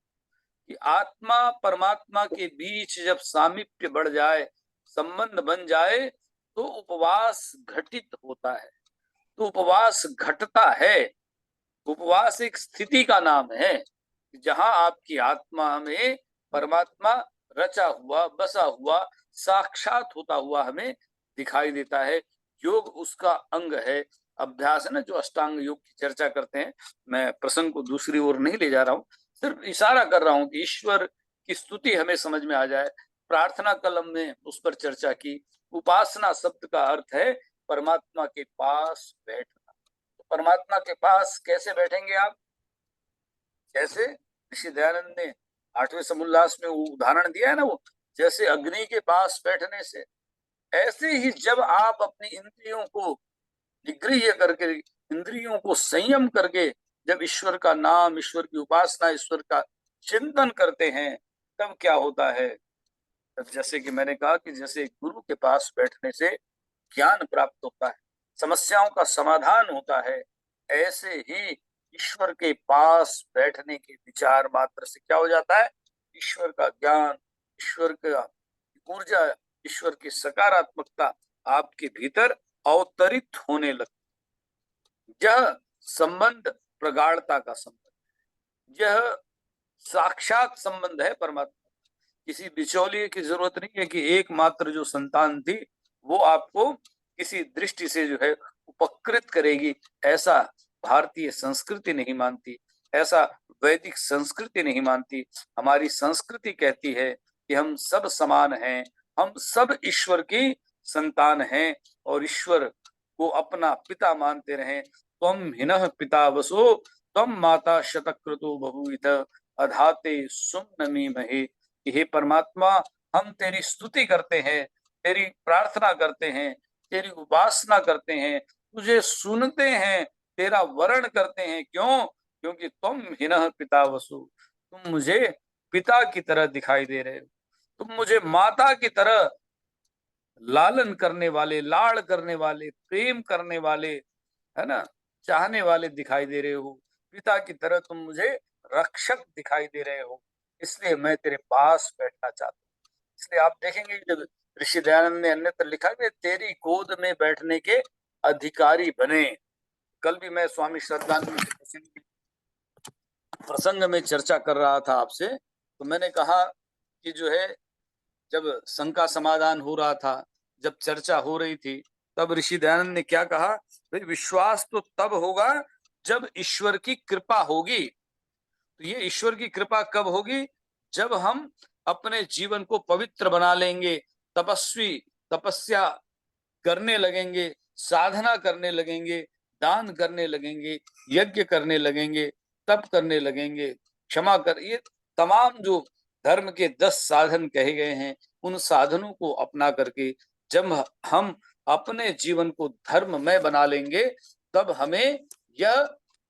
कि आत्मा परमात्मा के बीच जब सामीप्य बढ़ जाए, संबंध बन जाए, तो उपवास घटित होता है। तो उपवास घटता है। उपवास एक स्थिति का नाम है जहां आपकी आत्मा में परमात्मा रचा हुआ, बसा हुआ, साक्षात होता हुआ हमें दिखाई देता है। योग उसका अंग है, अभ्यास है ना, जो अष्टांग योग की चर्चा करते हैं। मैं प्रसंग को दूसरी ओर नहीं ले जा रहा हूँ, सिर्फ इशारा कर रहा हूँ कि ईश्वर की स्तुति हमें समझ में आ जाए। प्रार्थना कलम में उस पर चर्चा की। उपासना शब्द का अर्थ है परमात्मा के पास बैठना। तो परमात्मा के पास कैसे बैठेंगे आप? जैसे ऋषि दयानंद ने 8वें समुल्लास में उदाहरण दिया है ना, वो जैसे अग्नि के पास बैठने से, ऐसे ही जब आप अपनी इंद्रियों को निग्रह करके, इंद्रियों को संयम करके जब ईश्वर का नाम, ईश्वर की उपासना, ईश्वर का चिंतन करते हैं, तब क्या होता है? तब जैसे कि मैंने कहा कि जैसे गुरु के पास बैठने से ज्ञान प्राप्त होता है, समस्याओं का समाधान होता है, ऐसे ही ईश्वर के पास बैठने के विचार मात्र से क्या हो जाता है? ईश्वर का ज्ञान, ईश्वर का ऊर्जा, ईश्वर की सकारात्मकता आपके भीतर अवतरित होने लगती। यह संबंध प्रगाढ़ता का संबंध, यह साक्षात संबंध है परमात्मा। किसी बिचौलिए की जरूरत नहीं है कि एकमात्र जो संतान थी वो आपको किसी दृष्टि से जो है उपकृत करेगी, ऐसा भारतीय संस्कृति नहीं मानती, ऐसा वैदिक संस्कृति नहीं मानती। हमारी संस्कृति कहती है कि हम सब समान हैं, हम सब ईश्वर की संतान हैं और ईश्वर को अपना पिता मानते रहें। त्वम हिनः पिता वसो त्वम माता शतक्रतु बहुविध अधाते सुम्नमी महे। हे परमात्मा, हम तेरी स्तुति करते हैं, तेरी प्रार्थना करते हैं, तेरी उपासना करते हैं, तुझे सुनते हैं, तेरा वरण करते हैं। क्यों? क्योंकि तुम हिनः पिता वसु, तुम मुझे पिता की तरह दिखाई दे रहे हो, तुम मुझे माता की तरह लालन करने वाले, लाड़ करने वाले, प्रेम करने वाले, है ना, चाहने वाले दिखाई दे रहे हो। पिता की तरह तुम मुझे रक्षक दिखाई दे रहे हो, इसलिए मैं तेरे पास बैठना चाहता हूँ। इसलिए आप देखेंगे जब ऋषि दयानंद ने अन्यत्र लिखा कि तेरी गोद में बैठने के अधिकारी बने। कल भी मैं स्वामी श्रद्धानंद के प्रसंग में चर्चा कर रहा था आपसे, तो मैंने कहा कि जो है जब शंका समाधान हो रहा था, जब चर्चा हो रही थी, तब ऋषि दयानंद ने क्या कहा, भाई विश्वास तो तब होगा जब ईश्वर की कृपा होगी। तो ये ईश्वर की कृपा कब होगी? जब हम अपने जीवन को पवित्र बना लेंगे, तपस्या करने लगेंगे, साधना करने लगेंगे, दान करने लगेंगे, यज्ञ करने लगेंगे, तप करने लगेंगे, क्षमा कर, ये तमाम जो धर्म के 10 साधन कहे गए हैं, उन साधनों को अपना करके जब हम अपने जीवन को धर्ममय बना लेंगे, तब हमें यह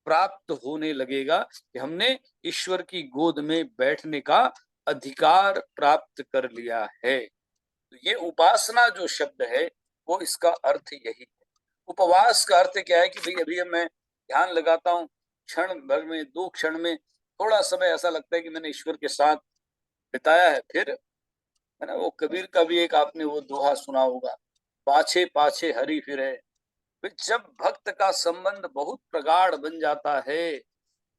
प्राप्त होने लगेगा कि हमने ईश्वर की गोद में बैठने का अधिकार प्राप्त कर लिया है। तो ये उपासना जो शब्द है वो इसका अर्थ यही है। उपवास का अर्थ क्या है कि भाई अभी मैं ध्यान लगाता हूँ, क्षण भर में, 2 क्षण में, थोड़ा समय ऐसा लगता है कि मैंने ईश्वर के साथ बिताया है। फिर है ना, वो कबीर का भी एक आपने वो दोहा सुना होगा, पाछे पाछे हरि फिरे। जब भक्त का संबंध बहुत प्रगाढ़ बन जाता है,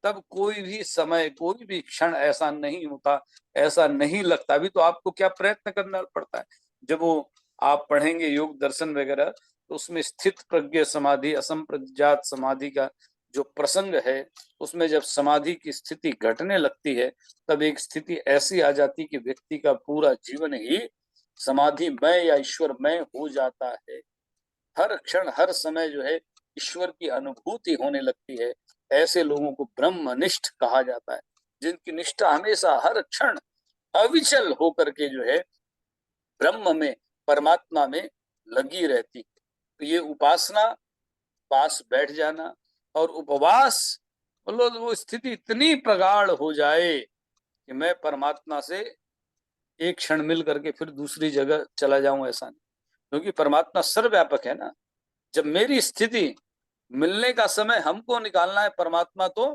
तब कोई भी समय, कोई भी क्षण ऐसा नहीं होता, ऐसा नहीं लगता। अभी तो आपको क्या प्रयत्न करना पड़ता है। जब वो आप पढ़ेंगे योग दर्शन वगैरह, तो उसमें स्थित प्रज्ञ समाधि, असंप्रज्ञात समाधि का जो प्रसंग है, उसमें जब समाधि की स्थिति घटने लगती है, तब एक स्थिति ऐसी आ जाती कि व्यक्ति का पूरा जीवन ही समाधिमय या ईश्वरमय हो जाता है। हर क्षण, हर समय जो है ईश्वर की अनुभूति होने लगती है। ऐसे लोगों को ब्रह्मनिष्ठ कहा जाता है, जिनकी निष्ठा हमेशा हर क्षण अविचल होकर के जो है ब्रह्म में, परमात्मा में लगी रहती है। तो ये उपासना, पास बैठ जाना और उपवास, मतलब वो स्थिति इतनी प्रगाढ़ हो जाए कि मैं परमात्मा से एक क्षण मिल करके फिर दूसरी जगह चला जाऊं, ऐसा नहीं। क्योंकि परमात्मा सर्वव्यापक है ना। जब मेरी स्थिति, मिलने का समय हमको निकालना है, परमात्मा तो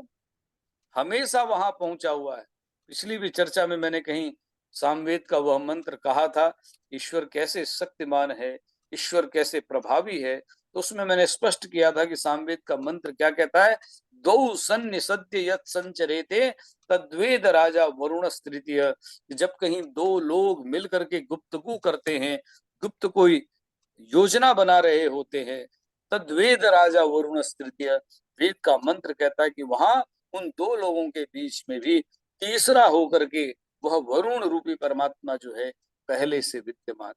हमेशा वहां पहुंचा हुआ है। पिछली भी चर्चा में मैंने कहीं सामवेद का वह मंत्र कहा था, ईश्वर कैसे शक्तिमान है, ईश्वर कैसे प्रभावी है। तो उसमें मैंने स्पष्ट किया था कि सामवेद का मंत्र क्या कहता है, दौ सन्य सत्य यत् संचरेते तद्वेद राजा वरुण तृतीय। जब कहीं 2 लोग मिल करके गुप्तगू करते हैं, गुप्त कोई योजना बना रहे होते हैं, तद्वेद राजा वरुण तृतीय, वेद का मंत्र कहता है कि वहां उन 2 लोगों के बीच में भी तीसरा होकर के वह वरुण रूपी परमात्मा जो है पहले से विद्यमान।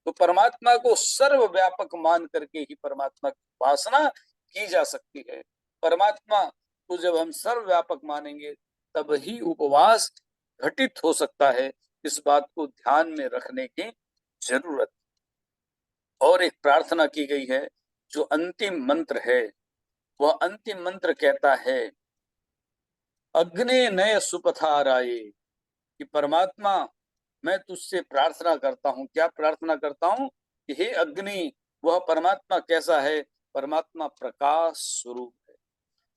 तो परमात्मा को सर्वव्यापक मान करके ही परमात्मा की उपासना की जा सकती है। परमात्मा को जब हम सर्वव्यापक मानेंगे, तब ही उपवास घटित हो सकता है। इस बात को ध्यान में रखने की जरूरत। और एक प्रार्थना की गई है, जो अंतिम मंत्र है, वह अंतिम मंत्र कहता है, अग्ने नय सुपथा राये, कि परमात्मा मैं तुझसे प्रार्थना करता हूँ। क्या प्रार्थना करता हूँ कि हे अग्नि, वह परमात्मा कैसा है? परमात्मा प्रकाश स्वरूप है।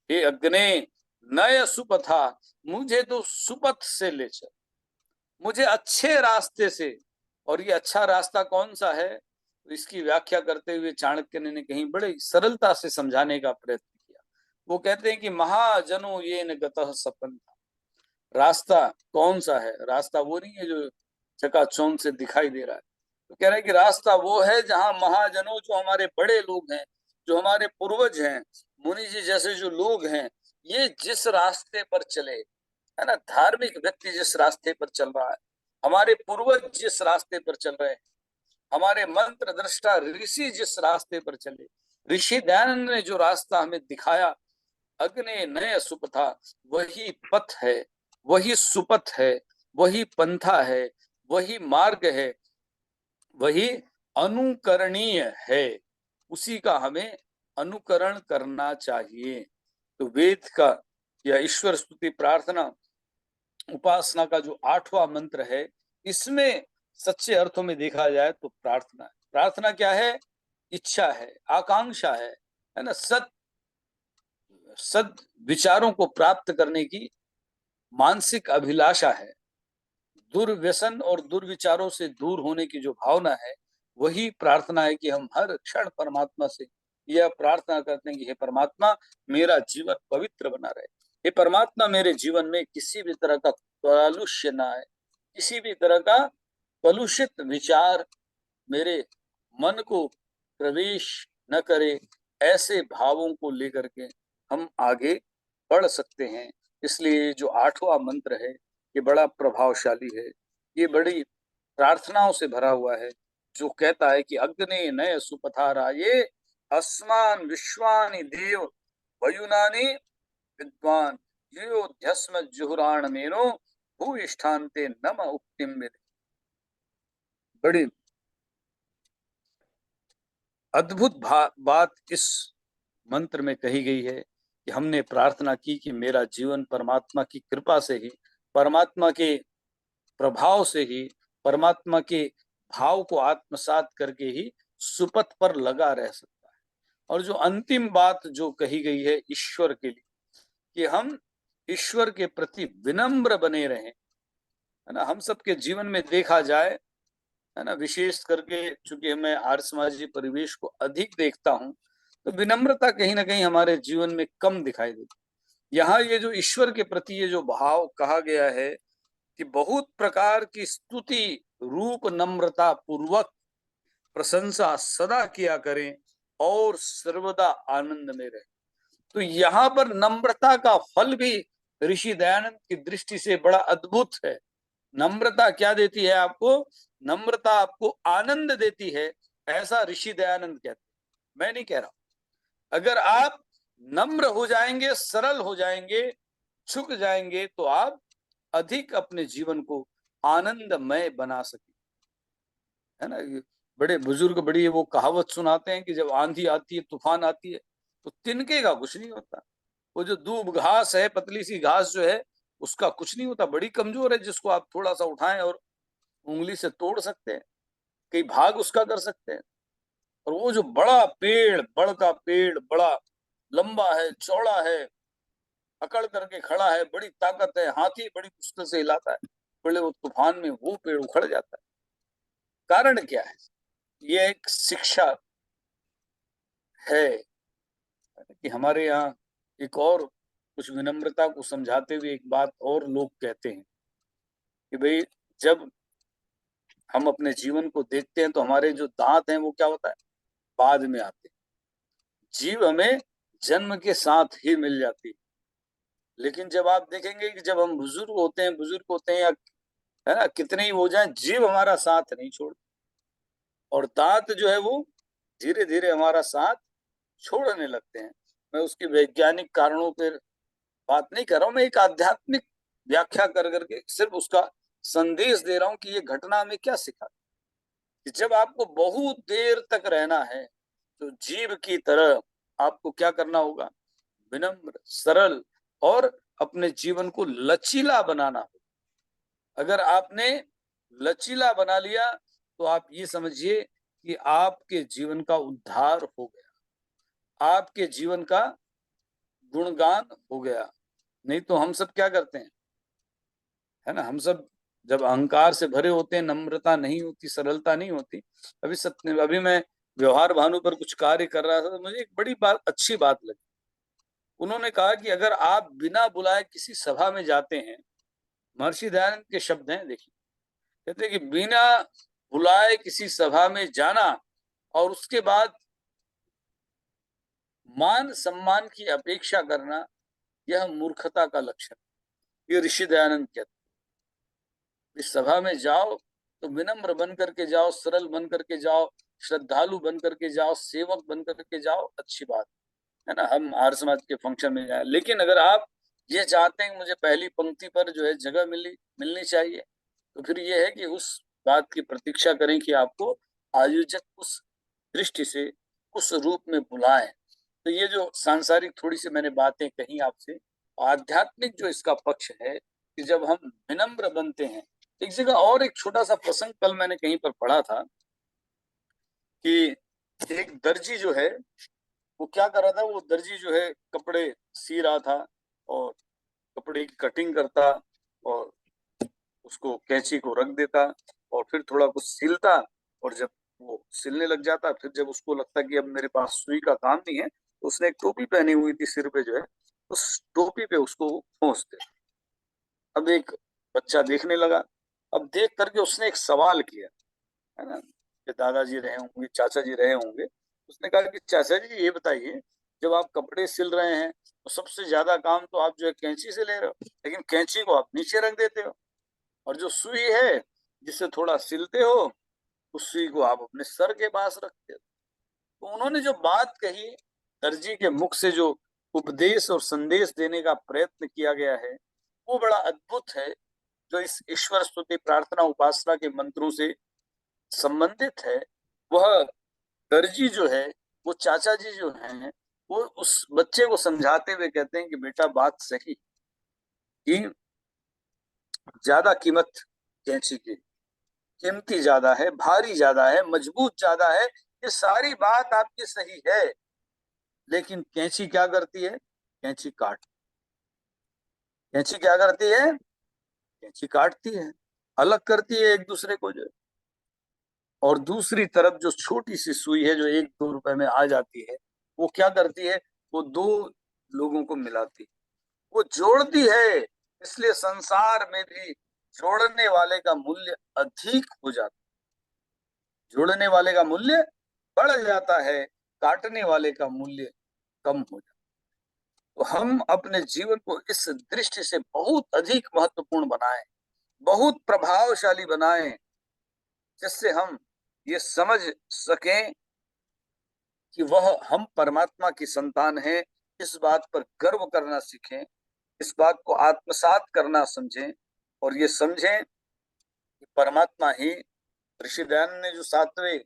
हे अग्नि नय सुपथा, मुझे तो सुपथ से ले चल, मुझे अच्छे रास्ते से। और ये अच्छा रास्ता कौन सा है? तो इसकी व्याख्या करते हुए चाणक्य ने कहीं बड़े सरलता से समझाने का प्रयत्न किया। वो कहते हैं कि महाजनो ये न गतः सपंथा। रास्ता कौन सा है? रास्ता वो नहीं है जो चकाचौंध से दिखाई दे रहा है। तो कह रहे हैं कि रास्ता वो है जहाँ महाजनों, जो हमारे बड़े लोग हैं, जो हमारे पूर्वज हैं, मुनि जी जैसे जो लोग हैं, ये जिस रास्ते पर चले, है ना, धार्मिक व्यक्ति जिस रास्ते पर चल रहा है, हमारे पूर्वज जिस रास्ते पर चल रहे हैं, हमारे मंत्र दृष्टा ऋषि जिस रास्ते पर चले, ऋषि दयानंद ने जो रास्ता हमें दिखाया, अग्ने नय सुपथा, वही पथ है, वही सुपथ है, वही पंथा है, वही मार्ग है, वही अनुकरणीय है, उसी का हमें अनुकरण करना चाहिए। तो वेद का या ईश्वर स्तुति प्रार्थना उपासना का जो 8वां मंत्र है, इसमें सच्चे अर्थों में देखा जाए तो प्रार्थना है। प्रार्थना क्या है? इच्छा है, आकांक्षा है ना, सद विचारों को प्राप्त करने की मानसिक अभिलाषा है। दुर्व्यसन और दुर्विचारों से दूर होने की जो भावना है, वही प्रार्थना है कि हम हर क्षण परमात्मा से यह प्रार्थना करते हैं कि हे परमात्मा, मेरा जीवन पवित्र बना रहे। हे परमात्मा, मेरे जीवन में किसी भी तरह का कलुष्य ना आए, किसी भी तरह का कलुषित विचार मेरे मन को प्रवेश न करे। ऐसे भावों को लेकर के हम आगे बढ़ सकते हैं। इसलिए जो 8वां मंत्र है, ये बड़ा प्रभावशाली है, ये बड़ी प्रार्थनाओं से भरा हुआ है, जो कहता है कि अग्ने नय सुपथारा ये अस्मान विश्वानि देव वयुनानि विद्वान योध्यस्म जुहुराण मेनो भूयिष्ठान्ते नम उक्तिम विदे। बड़ी अद्भुत बात इस मंत्र में कही गई है कि हमने प्रार्थना की कि मेरा जीवन परमात्मा की कृपा से ही, परमात्मा के प्रभाव से ही, परमात्मा के भाव को आत्मसात करके ही सुपथ पर लगा रह सकता है। और जो अंतिम बात जो कही गई है ईश्वर के लिए, कि हम ईश्वर के प्रति विनम्र बने रहें, है ना। हम सबके जीवन में देखा जाए, है ना, विशेष करके चूंकि मैं आर्य समाजी परिवेश को अधिक देखता हूं, तो विनम्रता कहीं ना कहीं हमारे जीवन में कम दिखाई देती। यहाँ ये जो ईश्वर के प्रति ये जो भाव कहा गया है कि बहुत प्रकार की स्तुति रूप नम्रता पूर्वक प्रशंसा सदा किया करें और सर्वदा आनंद में रहे। तो यहाँ पर नम्रता का फल भी ऋषि दयानंद की दृष्टि से बड़ा अद्भुत है। नम्रता क्या देती है आपको? नम्रता आपको आनंद देती है, ऐसा ऋषि दयानंद कहते हैं, मैं नहीं कह रहा। अगर आप नम्र हो जाएंगे, सरल हो जाएंगे, झुक जाएंगे, तो आप अधिक अपने जीवन को आनंदमय बना सके, है ना। बड़े बुजुर्ग बड़ी वो कहावत सुनाते हैं कि जब आंधी आती है, तूफान आती है, तो तिनके का कुछ नहीं होता। वो जो दूब घास है, पतली सी घास जो है, उसका कुछ नहीं होता, बड़ी कमजोर है, जिसको आप थोड़ा सा उठाएं और उंगली से तोड़ सकते हैं, कई भाग उसका कर सकते हैं। और वो जो बड़ा पेड़, बड़ का पेड़ बड़ा लंबा है, चौड़ा है, अकड़ करके खड़ा है, बड़ी ताकत है, हाथी बड़ी मुश्किल से हिलाता है, बड़े वो तूफान में वो पेड़ उखड़ जाता है। कारण क्या है? ये एक शिक्षा है कि हमारे यहाँ एक और कुछ विनम्रता को समझाते हुए एक बात और लोग कहते हैं कि भाई, जब हम अपने जीवन को देखते हैं तो हमारे जो दांत हैं वो क्या होता है, बाद में आते हैं। जीव हमें जन्म के साथ ही मिल जाती है। लेकिन जब आप देखेंगे कि जब हम बुजुर्ग होते हैं या, है ना, कितने ही हो जाए, जीव हमारा साथ नहीं छोड़ते, और दांत जो है वो धीरे धीरे हमारा साथ छोड़ने लगते हैं। मैं उसके वैज्ञानिक कारणों पर बात नहीं कर रहा हूं, मैं एक आध्यात्मिक व्याख्या कर करके सिर्फ उसका संदेश दे रहा हूं कि ये घटना हमें क्या सिखा कि जब आपको बहुत देर तक रहना है, तो जीव की तरह आपको क्या करना होगा? विनम्र, सरल और अपने जीवन को लचीला बनाना होगा। अगर आपने लचीला बना लिया, तो आप ये समझिए कि आपके जीवन का उद्धार हो गया, आपके जीवन का गुणगान हो गया। नहीं तो हम सब क्या करते हैं, है ना, हम सब जब अहंकार से भरे होते हैं, नम्रता नहीं होती, सरलता नहीं होती। अभी मैं व्यवहार भानु पर कुछ कार्य कर रहा था, तो मुझे एक बड़ी बात, अच्छी बात लगी। उन्होंने कहा कि अगर आप बिना बुलाए किसी सभा में जाते हैं, महर्षि दयानंद के शब्द हैं, देखिए, कहते हैं कि बिना बुलाए किसी सभा में जाना और उसके बाद मान सम्मान की अपेक्षा करना, यह मूर्खता का लक्षण। ये ऋषि दयानंद कहते हैं। इस सभा में जाओ तो विनम्र बन करके जाओ, सरल बन करके जाओ, श्रद्धालु बन करके जाओ, सेवक बन करके जाओ, अच्छी बात है ना, हम आर्य समाज के फंक्शन में जाए। लेकिन अगर आप ये चाहते हैं कि मुझे पहली पंक्ति पर जो है जगह मिलनी चाहिए, तो फिर ये है कि उस बात की प्रतीक्षा करें कि आपको आयोजक उस दृष्टि से उस रूप में बुलाएं। तो ये जो सांसारिक थोड़ी सी मैंने बातें कही आपसे, आध्यात्मिक जो इसका पक्ष है कि जब हम विनम्र बनते हैं। एक जगह और एक छोटा सा प्रसंग कल मैंने कहीं पर पढ़ा था कि एक दर्जी जो है वो क्या कर रहा था, वो दर्जी जो है कपड़े सी रहा था और कपड़े की कटिंग करता और उसको कैंची को रख देता और फिर थोड़ा कुछ सिलता, और जब वो सिलने लग जाता, फिर जब उसको लगता कि अब मेरे पास सुई का काम नहीं है, तो उसने एक टोपी पहनी हुई थी सिर पे, जो है उस टोपी पे उसको पहुंचते। अब एक बच्चा देखने लगा, अब देख करके उसने एक सवाल किया, है ना, कि दादाजी रहे होंगे, चाचा जी रहे होंगे। उसने कहा कि चाचा जी ये बताइए, जब आप कपड़े सिल रहे हैं तो सबसे ज्यादा काम तो आप जो है कैंची से ले रहे हो, लेकिन कैंची को आप नीचे रख देते हो, और जो सुई है जिससे थोड़ा सिलते हो, उस सुई को आप अपने सर के पास रखते हो। तो उन्होंने जो बात कही, दर्जी के मुख से जो उपदेश और संदेश देने का प्रयत्न किया गया है, वो बड़ा अद्भुत है, जो इस ईश्वर स्तुति प्रार्थना उपासना के मंत्रों से संबंधित है। वह दर्जी जो है, वो चाचा जी जो हैं, वो उस बच्चे को समझाते हुए कहते हैं कि बेटा बात सही, कि ज्यादा कीमत कैंची की, कीमती ज्यादा है, भारी ज्यादा है, मजबूत ज्यादा है, ये सारी बात आपकी सही है, लेकिन कैंची क्या करती है? कैंची कैंची क्या करती है? कैंची काटती है, अलग करती है एक दूसरे को जो है। और दूसरी तरफ जो छोटी सी सुई है जो 1-2 रुपए में आ जाती है, वो क्या करती है? वो दो लोगों को मिलाती है, वो जोड़ती है। इसलिए संसार में भी जोड़ने वाले का मूल्य अधिक हो जाता है, जोड़ने वाले का मूल्य बढ़ जाता है, काटने वाले का मूल्य कम हो जाता है। तो हम अपने जीवन को इस दृष्टि से बहुत अधिक महत्वपूर्ण बनाएं, बहुत प्रभावशाली बनाएं, जिससे हम ये समझ सकें कि वह हम परमात्मा की संतान हैं। इस बात पर गर्व करना सीखें, इस बात को आत्मसात करना समझें, और ये समझें कि परमात्मा ही, ऋषि दयानंद ने जो 7वें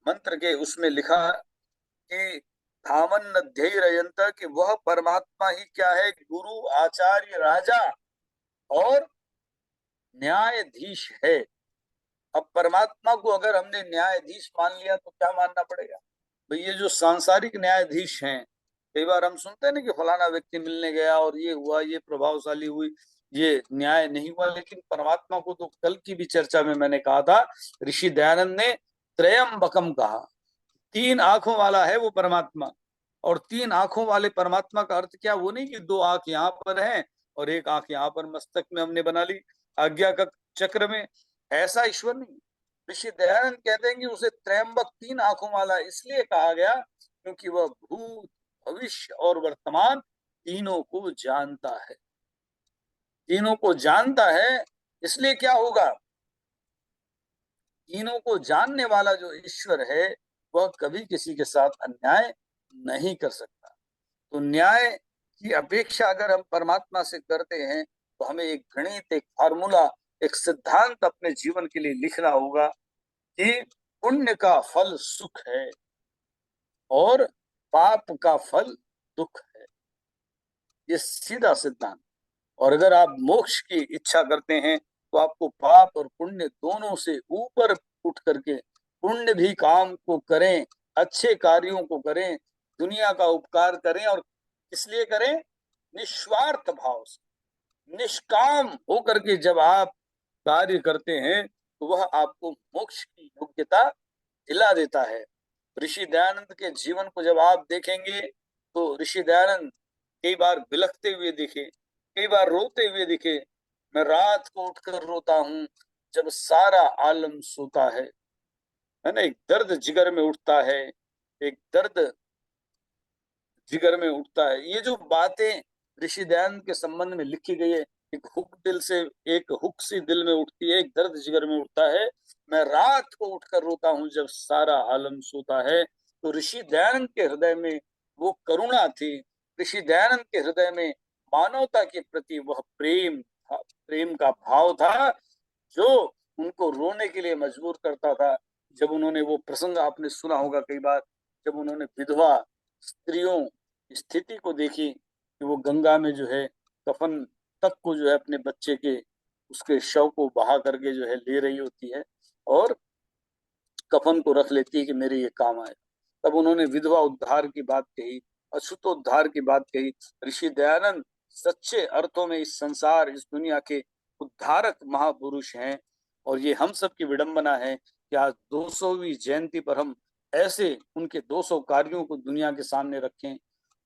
मंत्र के उसमें लिखा कि धामन ध्येयंत, कि वह परमात्मा ही क्या है? गुरु, आचार्य, राजा और न्यायाधीश है। अब परमात्मा को अगर हमने न्यायाधीश मान लिया तो क्या मानना पड़ेगा भाई? ये जो सांसारिक न्यायाधीश हैं, कई बार हम सुनते हैं ना कि फलाना व्यक्ति मिलने गया और ये हुआ, ये प्रभावशाली हुई, ये न्याय नहीं हुआ। लेकिन परमात्मा को तो कल की भी चर्चा में मैंने कहा था, ऋषि दयानंद ने त्रयंबकम कहा, 3 आंखों वाला है वो परमात्मा। और 3 आंखों वाले परमात्मा का अर्थ क्या? वो नहीं कि 2 आंख यहाँ पर है और 1 आंख यहाँ पर मस्तक में हमने बना ली आज्ञा का चक्र में, ऐसा ईश्वर नहीं। ऋषि दयानंद कहते हैं कि उसे त्रयंबक, 3 आंखों वाला इसलिए कहा गया क्योंकि वह भूत, भविष्य और वर्तमान तीनों को जानता है। तीनों को जानता है, इसलिए क्या होगा? तीनों को जानने वाला जो ईश्वर है, वह कभी किसी के साथ अन्याय नहीं कर सकता। तो न्याय की अपेक्षा अगर हम परमात्मा से करते हैं, तो हमें एक गणित, एक फार्मूला, एक सिद्धांत अपने जीवन के लिए लिखना होगा कि पुण्य का फल सुख है और पाप का फल दुख है। ये सीधा सिद्धांत। और अगर आप मोक्ष की इच्छा करते हैं, तो आपको पाप और पुण्य दोनों से ऊपर उठ करके पुण्य भी काम को करें, अच्छे कार्यों को करें, दुनिया का उपकार करें। और इसलिए करें निस्वार्थ भाव से, निष्काम होकर के जब आप कार्य करते हैं, तो वह आपको मोक्ष की योग्यता दिला देता है। ऋषि दयानंद के जीवन को जब आप देखेंगे, तो ऋषि दयानंद कई बार बिलखते हुए दिखे, कई बार रोते हुए दिखे। मैं रात को उठकर रोता हूँ जब सारा आलम सोता है ना। एक दर्द जिगर में उठता है, एक दर्द जिगर में उठता है। ये जो बातें ऋषि दयानंद के संबंध में लिखी गई है, एक हुक दिल से, एक हुक सी दिल में उठती है, एक दर्द जिगर में उठता है। मैं रात को उठकर रोता हूँ जब सारा आलम सोता है। तो ऋषि दयानंद के हृदय में वो करुणा थी, ऋषि दयानंद के हृदय में मानवता के प्रति वह प्रेम था, प्रेम का भाव था, जो उनको रोने के लिए मजबूर करता था। जब उन्होंने वो प्रसंग आपने सुना होगा कई बार, जब उन्होंने विधवा स्त्रियों की स्थिति को देखी कि वो गंगा में जो है कफन तक को जो है अपने बच्चे के उसके शव को बहा करके जो है ले रही होती है और कफन को रख लेती है कि मेरे ये काम आए। तब उन्होंने विधवा उद्धार की बात कही, अछूतोद्धार की बात कही। ऋषि दयानंद सच्चे अर्थों में इस संसार, इस दुनिया के उद्धारक महापुरुष हैं। और ये हम सब की विडंबना है कि आज 200वीं जयंती पर हम ऐसे उनके 200 कार्यों को दुनिया के सामने रखें,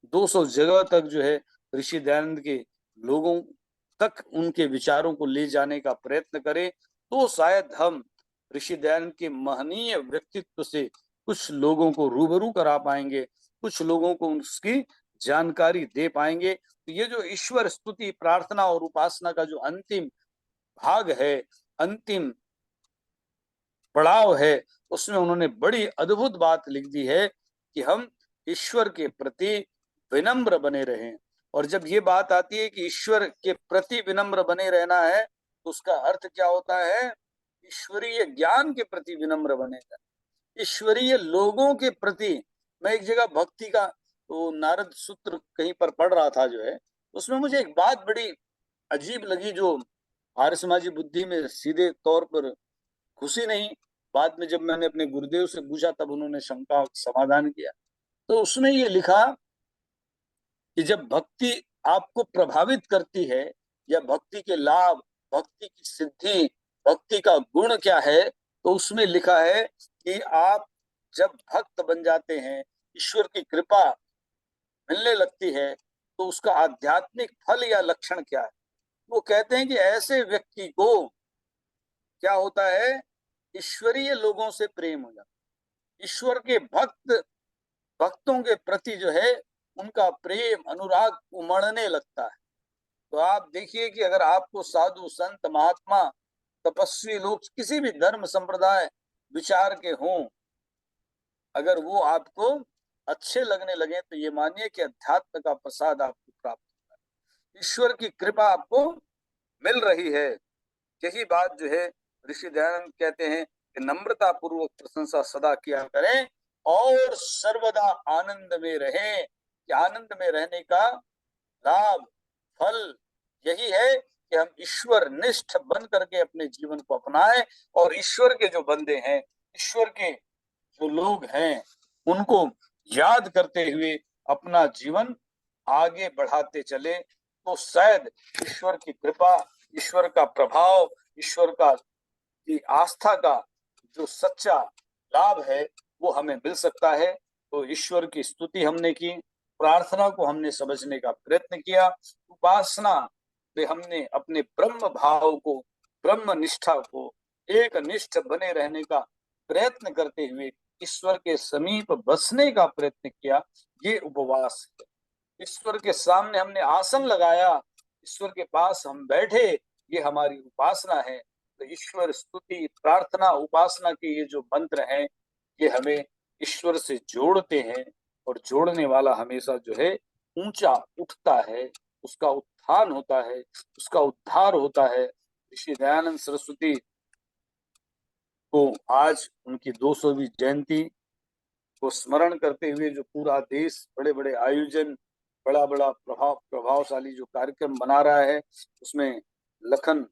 200 जगह तक जो है ऋषि दयानंद के लोगों तक उनके विचारों को ले जाने का प्रयत्न करें। तो शायद हम ऋषि दयानंद के महनीय व्यक्तित्व से कुछ लोगों को रूबरू करा पाएंगे, कुछ लोगों को उसकी जानकारी दे पाएंगे। तो ये जो ईश्वर स्तुति, प्रार्थना और उपासना का जो अंतिम भाग है, अंतिम पड़ाव है, उसमें उन्होंने बड़ी अद्भुत बात लिख दी है कि हम ईश्वर के प्रति विनम्र बने रहें। और जब ये बात आती है कि ईश्वर के प्रति विनम्र बने रहना है, तो उसका अर्थ क्या होता है? ईश्वरीय ज्ञान के प्रति विनम्र बनेगा, ईश्वरीय लोगों के प्रति। मैं एक जगह भक्ति का वो नारद सूत्र कहीं पर पढ़ रहा था जो है, उसमें मुझे एक बात बड़ी अजीब लगी जो आर्य समाजी बुद्धि में सीधे तौर पर घुसी नहीं। बाद में जब मैंने अपने गुरुदेव से पूछा तब उन्होंने शंका समाधान किया। तो उसमें ये लिखा कि जब भक्ति आपको प्रभावित करती है, या भक्ति के लाभ, भक्ति की सिद्धि, भक्ति का गुण क्या है, तो उसमें लिखा है कि आप जब भक्त बन जाते हैं, ईश्वर की कृपा मिलने लगती है, तो उसका आध्यात्मिक फल या लक्षण क्या है? वो कहते हैं कि ऐसे व्यक्ति को क्या होता है? ईश्वरीय लोगों से प्रेम हो जाता है। ईश्वर के भक्तों के प्रति जो है उनका प्रेम, अनुराग उमड़ने लगता है। तो आप देखिए कि अगर आपको साधु संत, महात्मा, तपस्वी लोग किसी भी धर्म संप्रदाय विचार के हों, अगर वो आपको अच्छे लगने लगे, तो ये मानिए कि अध्यात्म का प्रसाद आपको प्राप्त होता है, ईश्वर की कृपा आपको मिल रही है। यही बात जो है ऋषि दयानंद कहते हैं कि नम्रता पूर्वक प्रशंसा सदा किया करें और सर्वदा आनंद में रहें। कि आनंद में रहने का लाभ, फल यही है कि हम ईश्वर निष्ठ बन करके अपने जीवन को अपनाएं और ईश्वर के जो बंदे हैं, ईश्वर के जो लोग हैं, उनको याद करते हुए अपना जीवन आगे बढ़ाते चले। तो शायद ईश्वर की कृपा, ईश्वर का प्रभाव, ईश्वर का की आस्था का जो सच्चा लाभ है वो हमें मिल सकता है। तो ईश्वर की स्तुति हमने की, प्रार्थना को हमने समझने का प्रयत्न किया, उपासना पे हमने अपने ब्रह्म भाव को, ब्रह्म निष्ठा को, एक निष्ठ बने रहने का प्रयत्न करते हुए ईश्वर के समीप बसने का प्रयत्न किया। ये उपवास है। ईश्वर के सामने हमने आसन लगाया, ईश्वर के पास हम बैठे, ये हमारी उपासना है। तो ईश्वर स्तुति, प्रार्थना, उपासना के ये जो मंत्र हैं, ये हमें ईश्वर से जोड़ते हैं और जोड़ने वाला हमेशा जो है ऊंचा उठता है, उसका उत्थान होता है, उसका उद्धार होता है। ऋषि दयानंद सरस्वती को आज उनकी 200वीं जयंती को स्मरण करते हुए जो पूरा देश बड़े बड़े आयोजन, बड़ा बड़ा प्रभावशाली जो कार्यक्रम बना रहा है, उसमें लखन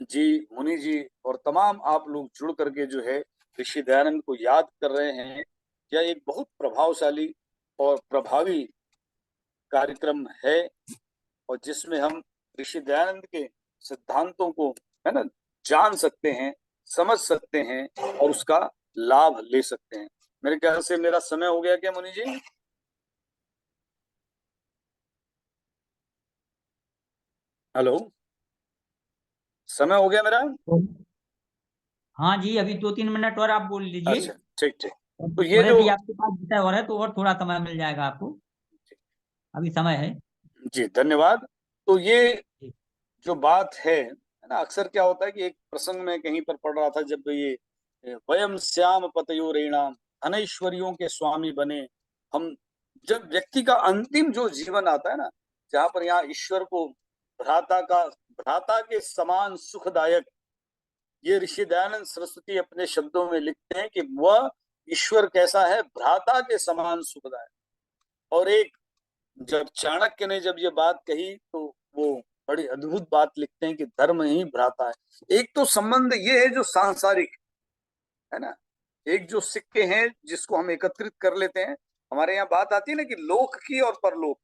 जी, मुनि जी और तमाम आप लोग जुड़ करके जो है ऋषि दयानंद को याद कर रहे हैं। यह एक बहुत प्रभावशाली और प्रभावी कार्यक्रम है और जिसमें हम ऋषि दयानंद के सिद्धांतों को, है ना, जान सकते हैं, समझ सकते हैं और उसका लाभ ले सकते हैं। मेरे ख्याल से मेरा समय हो गया क्या मुनि जी? हेलो, समय हो गया मेरा? हाँ जी, अभी 2-3 मिनट और आप बोल लीजिए। अच्छा, ठीक ठीक। तो ये और जो यदि आपके पास विषय और है तो और थोड़ा समय मिल जाएगा आपको, अभी समय है। जी धन्यवाद। तो ये जी। जो बात है ना, अक्सर क्या होता है कि एक प्रसंग में कहीं पर पढ़ रहा था, जब ये वयम श्याम पतयोरेणाम धनैश्वर्यों के स्वामी बने हम, जब व्यक्ति का अंतिम जो जीवन आता है ना, जहां पर यहाँ ईश्वर को भ्राता के समान सुखदायक, ये ऋषि दयानंद सरस्वती अपने शब्दों में लिखते हैं कि वह ईश्वर कैसा है, भ्राता के समान सुखदायक। और एक जब चाणक्य ने जब ये बात कही तो वो बड़ी अद्भुत बात लिखते हैं कि धर्म ही भ्राता है। एक तो संबंध ये है जो सांसारिक है ना, एक जो सिक्के हैं जिसको हम एकत्रित कर लेते हैं। हमारे यहाँ बात आती है ना कि लोक की और परलोक।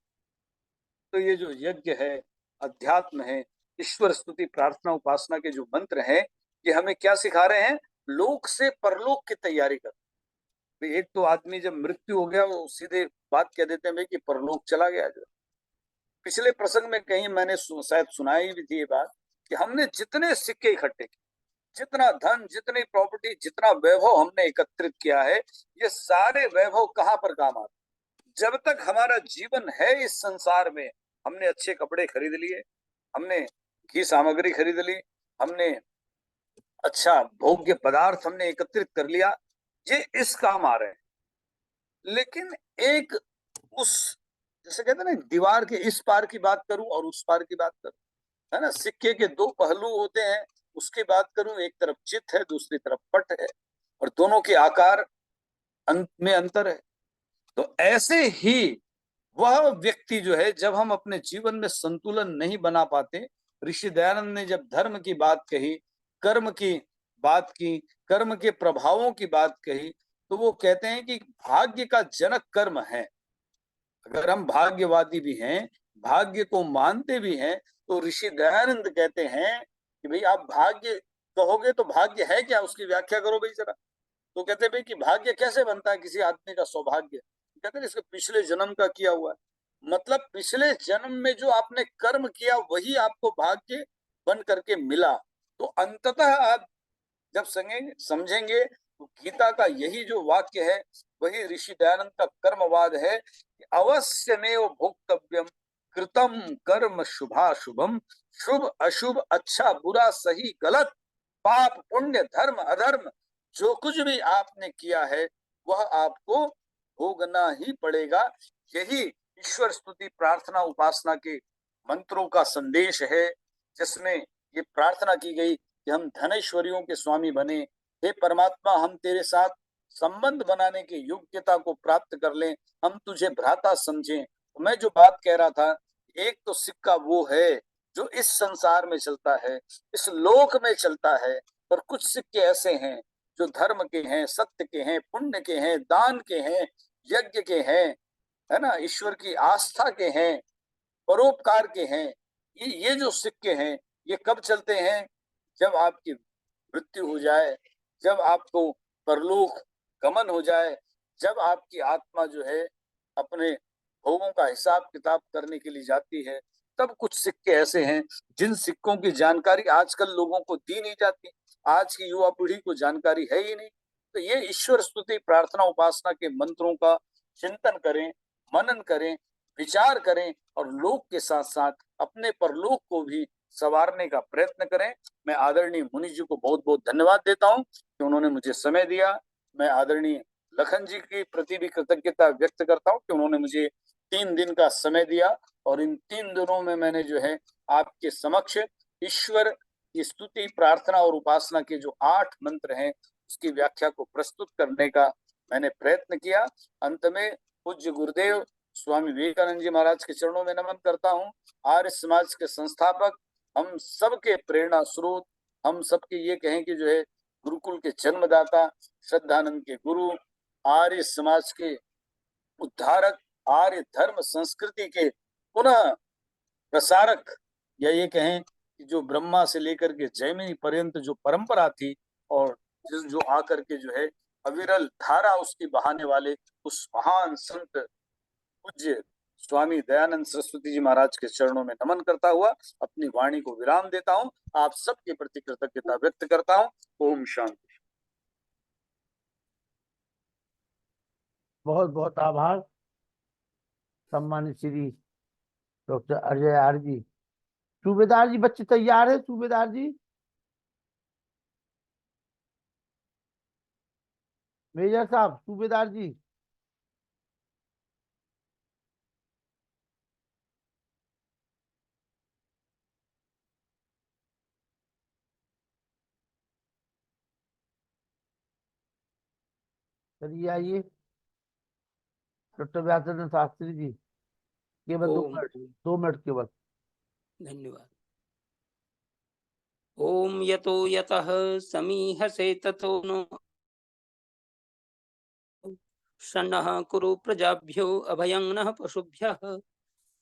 तो ये जो यज्ञ है, अध्यात्म है, ईश्वर स्तुति प्रार्थना उपासना के जो मंत्र हैं, ये हमें क्या सिखा रहे हैं? लोक से परलोक की तैयारी कर। एक तो आदमी जब मृत्यु हो गया वो सीधे बात कह देते हैं भाई कि परलोक चला गया। जो पिछले प्रसंग में कहीं मैंने शायद सुनाई भी थी ये बात कि हमने जितने सिक्के इकट्ठे किए, जितना धन, जितनी प्रॉपर्टी, जितना वैभव हमने एकत्रित किया है, ये सारे वैभव कहाँ पर काम आते? जब तक हमारा जीवन है इस संसार में, हमने अच्छे कपड़े खरीद लिए, हमने घी सामग्री खरीद ली, हमने अच्छा भोग्य पदार्थ हमने एकत्रित कर लिया, ये इस काम आ रहे हैं। लेकिन एक उस, जैसे कहते हैं ना, दीवार के इस पार की बात करूं और उस पार की बात करूं, है ना, सिक्के के दो पहलू होते हैं, उसकी बात करूं, एक तरफ चित्त है, दूसरी तरफ पट है, और दोनों के आकार में अंतर है। तो ऐसे ही वह व्यक्ति जो है, जब हम अपने जीवन में संतुलन नहीं बना पाते, ऋषि दयानंद ने जब धर्म की बात कही, कर्म की बात की, कर्म के प्रभावों की बात कही, तो वो कहते हैं कि भाग्य का जनक कर्म है। अगर हम भाग्यवादी भी हैं, भाग्य को मानते भी हैं, तो ऋषि दयानंद कहते हैं कि भाई आप भाग्य कहोगे तो भाग्य है क्या, उसकी व्याख्या करो भाई जरा। तो कहते हैं भाई कि भाग्य कैसे बनता है किसी आदमी का सौभाग्य? कहते हैं इसके पिछले जन्म का किया हुआ है। मतलब पिछले जन्म में जो आपने कर्म किया वही आपको भाग्य बन करके मिला। तो अंततः आप जब समझेंगे तो गीता का यही जो वाक्य है, वही ऋषि दयानंद का कर्मवाद है कि अवश्यमेव भोक्तव्यम कृतम कर्म शुभाशुभम, शुभ अशुभ, अच्छा बुरा सही गलत, पाप पुण्य धर्म अधर्म, जो कुछ भी आपने किया है वह आपको भोगना ही पड़ेगा। यही ईश्वर स्तुति प्रार्थना उपासना के मंत्रों का संदेश है, जिसमें ये प्रार्थना की गई कि हम धनैश्वर्यों के स्वामी बने। हे परमात्मा, हम तेरे साथ संबंध बनाने की योग्यता को प्राप्त कर लें, हम तुझे भ्राता समझें। तो मैं जो बात कह रहा था, एक तो सिक्का वो है जो इस संसार में चलता है, इस लोक में चलता है, पर कुछ सिक्के ऐसे हैं जो धर्म के हैं, सत्य के हैं, पुण्य के हैं, दान के हैं, यज्ञ के हैं, है ना, ईश्वर की आस्था के हैं, परोपकार के हैं। ये जो सिक्के हैं, ये कब चलते हैं? जब आपकी मृत्यु हो जाए, जब आपको परलोक गमन हो जाए, जब आपकी आत्मा जो है अपने भोगों का हिसाब किताब करने के लिए जाती है, तब कुछ सिक्के ऐसे हैं जिन सिक्कों की जानकारी आजकल लोगों को दी नहीं जाती। आज की युवा पीढ़ी को जानकारी है ही नहीं। तो ये ईश्वर स्तुति प्रार्थना उपासना के मंत्रों का चिंतन करें, मनन करें, विचार करें, और लोक के साथ साथ अपने परलोक को भी संवारने का प्रयत्न करें। मैं आदरणीय मुनि जी को बहुत बहुत धन्यवाद देता हूं कि उन्होंने मुझे समय दिया। मैं आदरणीय लखन जी के प्रति भी कृतज्ञता व्यक्त करता हूं कि उन्होंने मुझे 3 दिन का समय दिया, और इन 3 दिनों में मैंने जो है आपके समक्ष ईश्वर की स्तुति प्रार्थना और उपासना के जो 8 मंत्र हैं उसकी व्याख्या को प्रस्तुत करने का मैंने प्रयत्न किया। अंत में पूज्य गुरुदेव स्वामी विवेकानंद जी महाराज के चरणों में नमन करता हूँ। आर्य समाज के संस्थापक, हम सबके प्रेरणा स्रोत, हम सबके ये कहें कि जो है गुरुकुल के जन्मदाता, श्रद्धानंद के गुरु, आर्य समाज के उद्धारक, आर्य धर्म संस्कृति के पुनः प्रसारक, या ये कहें कि जो ब्रह्मा से लेकर के जैमिनी पर्यंत जो परंपरा थी, और जो आकर के जो है अविरल धारा उसकी बहाने वाले उस महान संत पूज्य स्वामी दयानंद सरस्वती जी महाराज के चरणों में नमन करता हुआ अपनी वाणी को विराम देता हूँ। आप सबके प्रति कृतज्ञता व्यक्त करता हूँ। ओम शांति। बहुत बहुत आभार सम्मानित Shri doctor Ajay R G. सूबेदार जी, बच्चे तैयार है? सूबेदार जी, मेजर साहब, सूबेदार जी। चलिए आइए। डॉक्टर व्यासचंद्र शास्त्री जी, केवल 2 मिनट, 2 मिनट केवल। धन्यवाद। ओम यतो यतः समीहसे ततो नो शन्नः कुरु प्रजाभ्यो अभयं नः पशुभ्यः।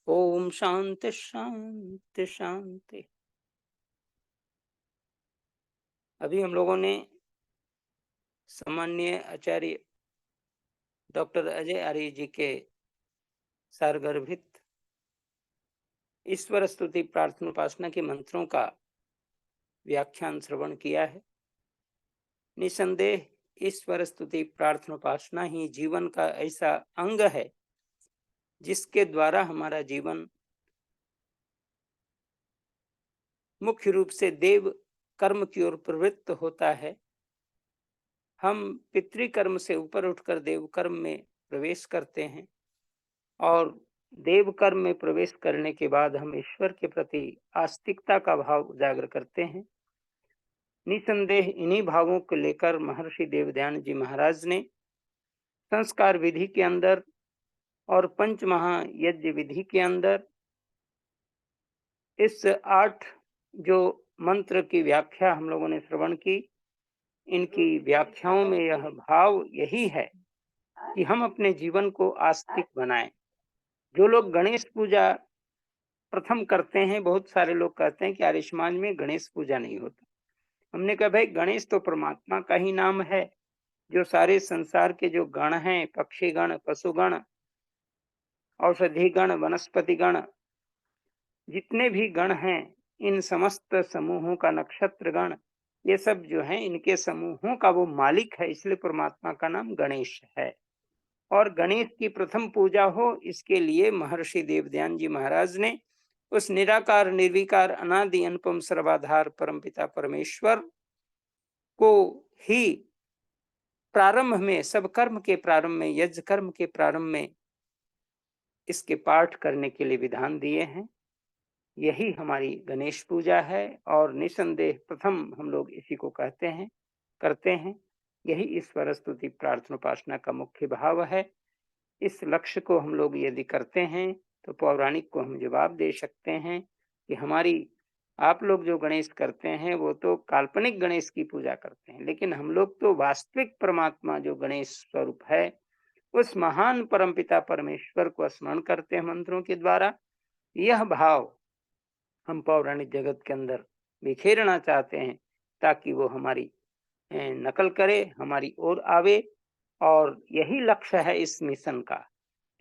ओम शांति शांति शांति। अभी हम लोगों ने सम्माननीय आचार्य डॉक्टर अजय आर्य जी के सारगर्भित ईश्वर स्तुति प्रार्थना उपासना के मंत्रों का व्याख्यान श्रवण किया है। निसंदेह ईश्वर स्तुति प्रार्थना उपासना ही जीवन का ऐसा अंग है जिसके द्वारा हमारा जीवन मुख्य रूप से देव कर्म की ओर प्रवृत्त होता है। हम पितृकर्म से ऊपर उठकर देव कर्म में प्रवेश करते हैं और देव कर्म में प्रवेश करने के बाद हम ईश्वर के प्रति आस्तिकता का भाव उजागर करते हैं। निसंदेह इन्हीं भावों को लेकर महर्षि देवदयान जी महाराज ने संस्कार विधि के अंदर और पंच महायज्ञ विधि के अंदर इस 8 जो मंत्र की व्याख्या हम लोगों ने श्रवण की, इनकी व्याख्याओं में यह भाव यही है कि हम अपने जीवन को आस्तिक बनाएं। जो लोग गणेश पूजा प्रथम करते हैं, बहुत सारे लोग कहते हैं कि आर्य समाज में गणेश पूजा नहीं होता। हमने कहा भाई गणेश तो परमात्मा का ही नाम है। जो सारे संसार के जो गण हैं, पक्षी गण, पशु गण, औषधि गण, वनस्पति गण, जितने भी गण हैं, इन समस्त समूहों का नक्षत्र गण, ये सब जो हैं इनके समूहों का वो मालिक है, इसलिए परमात्मा का नाम गणेश है। और गणेश की प्रथम पूजा हो, इसके लिए महर्षि देवदयान जी महाराज ने उस निराकार निर्विकार अनादि अनुपम सर्वाधार परमपिता परमेश्वर को ही प्रारंभ में, सब कर्म के प्रारंभ में, यज्ञ कर्म के प्रारंभ में इसके पाठ करने के लिए विधान दिए हैं। यही हमारी गणेश पूजा है और निसंदेह प्रथम हम लोग इसी को कहते हैं, करते हैं। यही ईश्वर स्तुति प्रार्थना उपासना का मुख्य भाव है। इस लक्ष्य को हम लोग यदि करते हैं तो पौराणिक को हम जवाब दे सकते हैं कि हमारी, आप लोग जो गणेश करते हैं वो तो काल्पनिक गणेश की पूजा करते हैं, लेकिन हम लोग तो वास्तविक परमात्मा जो गणेश स्वरूप है, उस महान परमपिता परमेश्वर को स्मरण करते हैं मंत्रों के द्वारा। यह भाव हम पौराणिक जगत के अंदर बिखेरना चाहते हैं ताकि वो हमारी नकल करे, हमारी ओर आवे। और यही लक्ष्य है इस मिशन का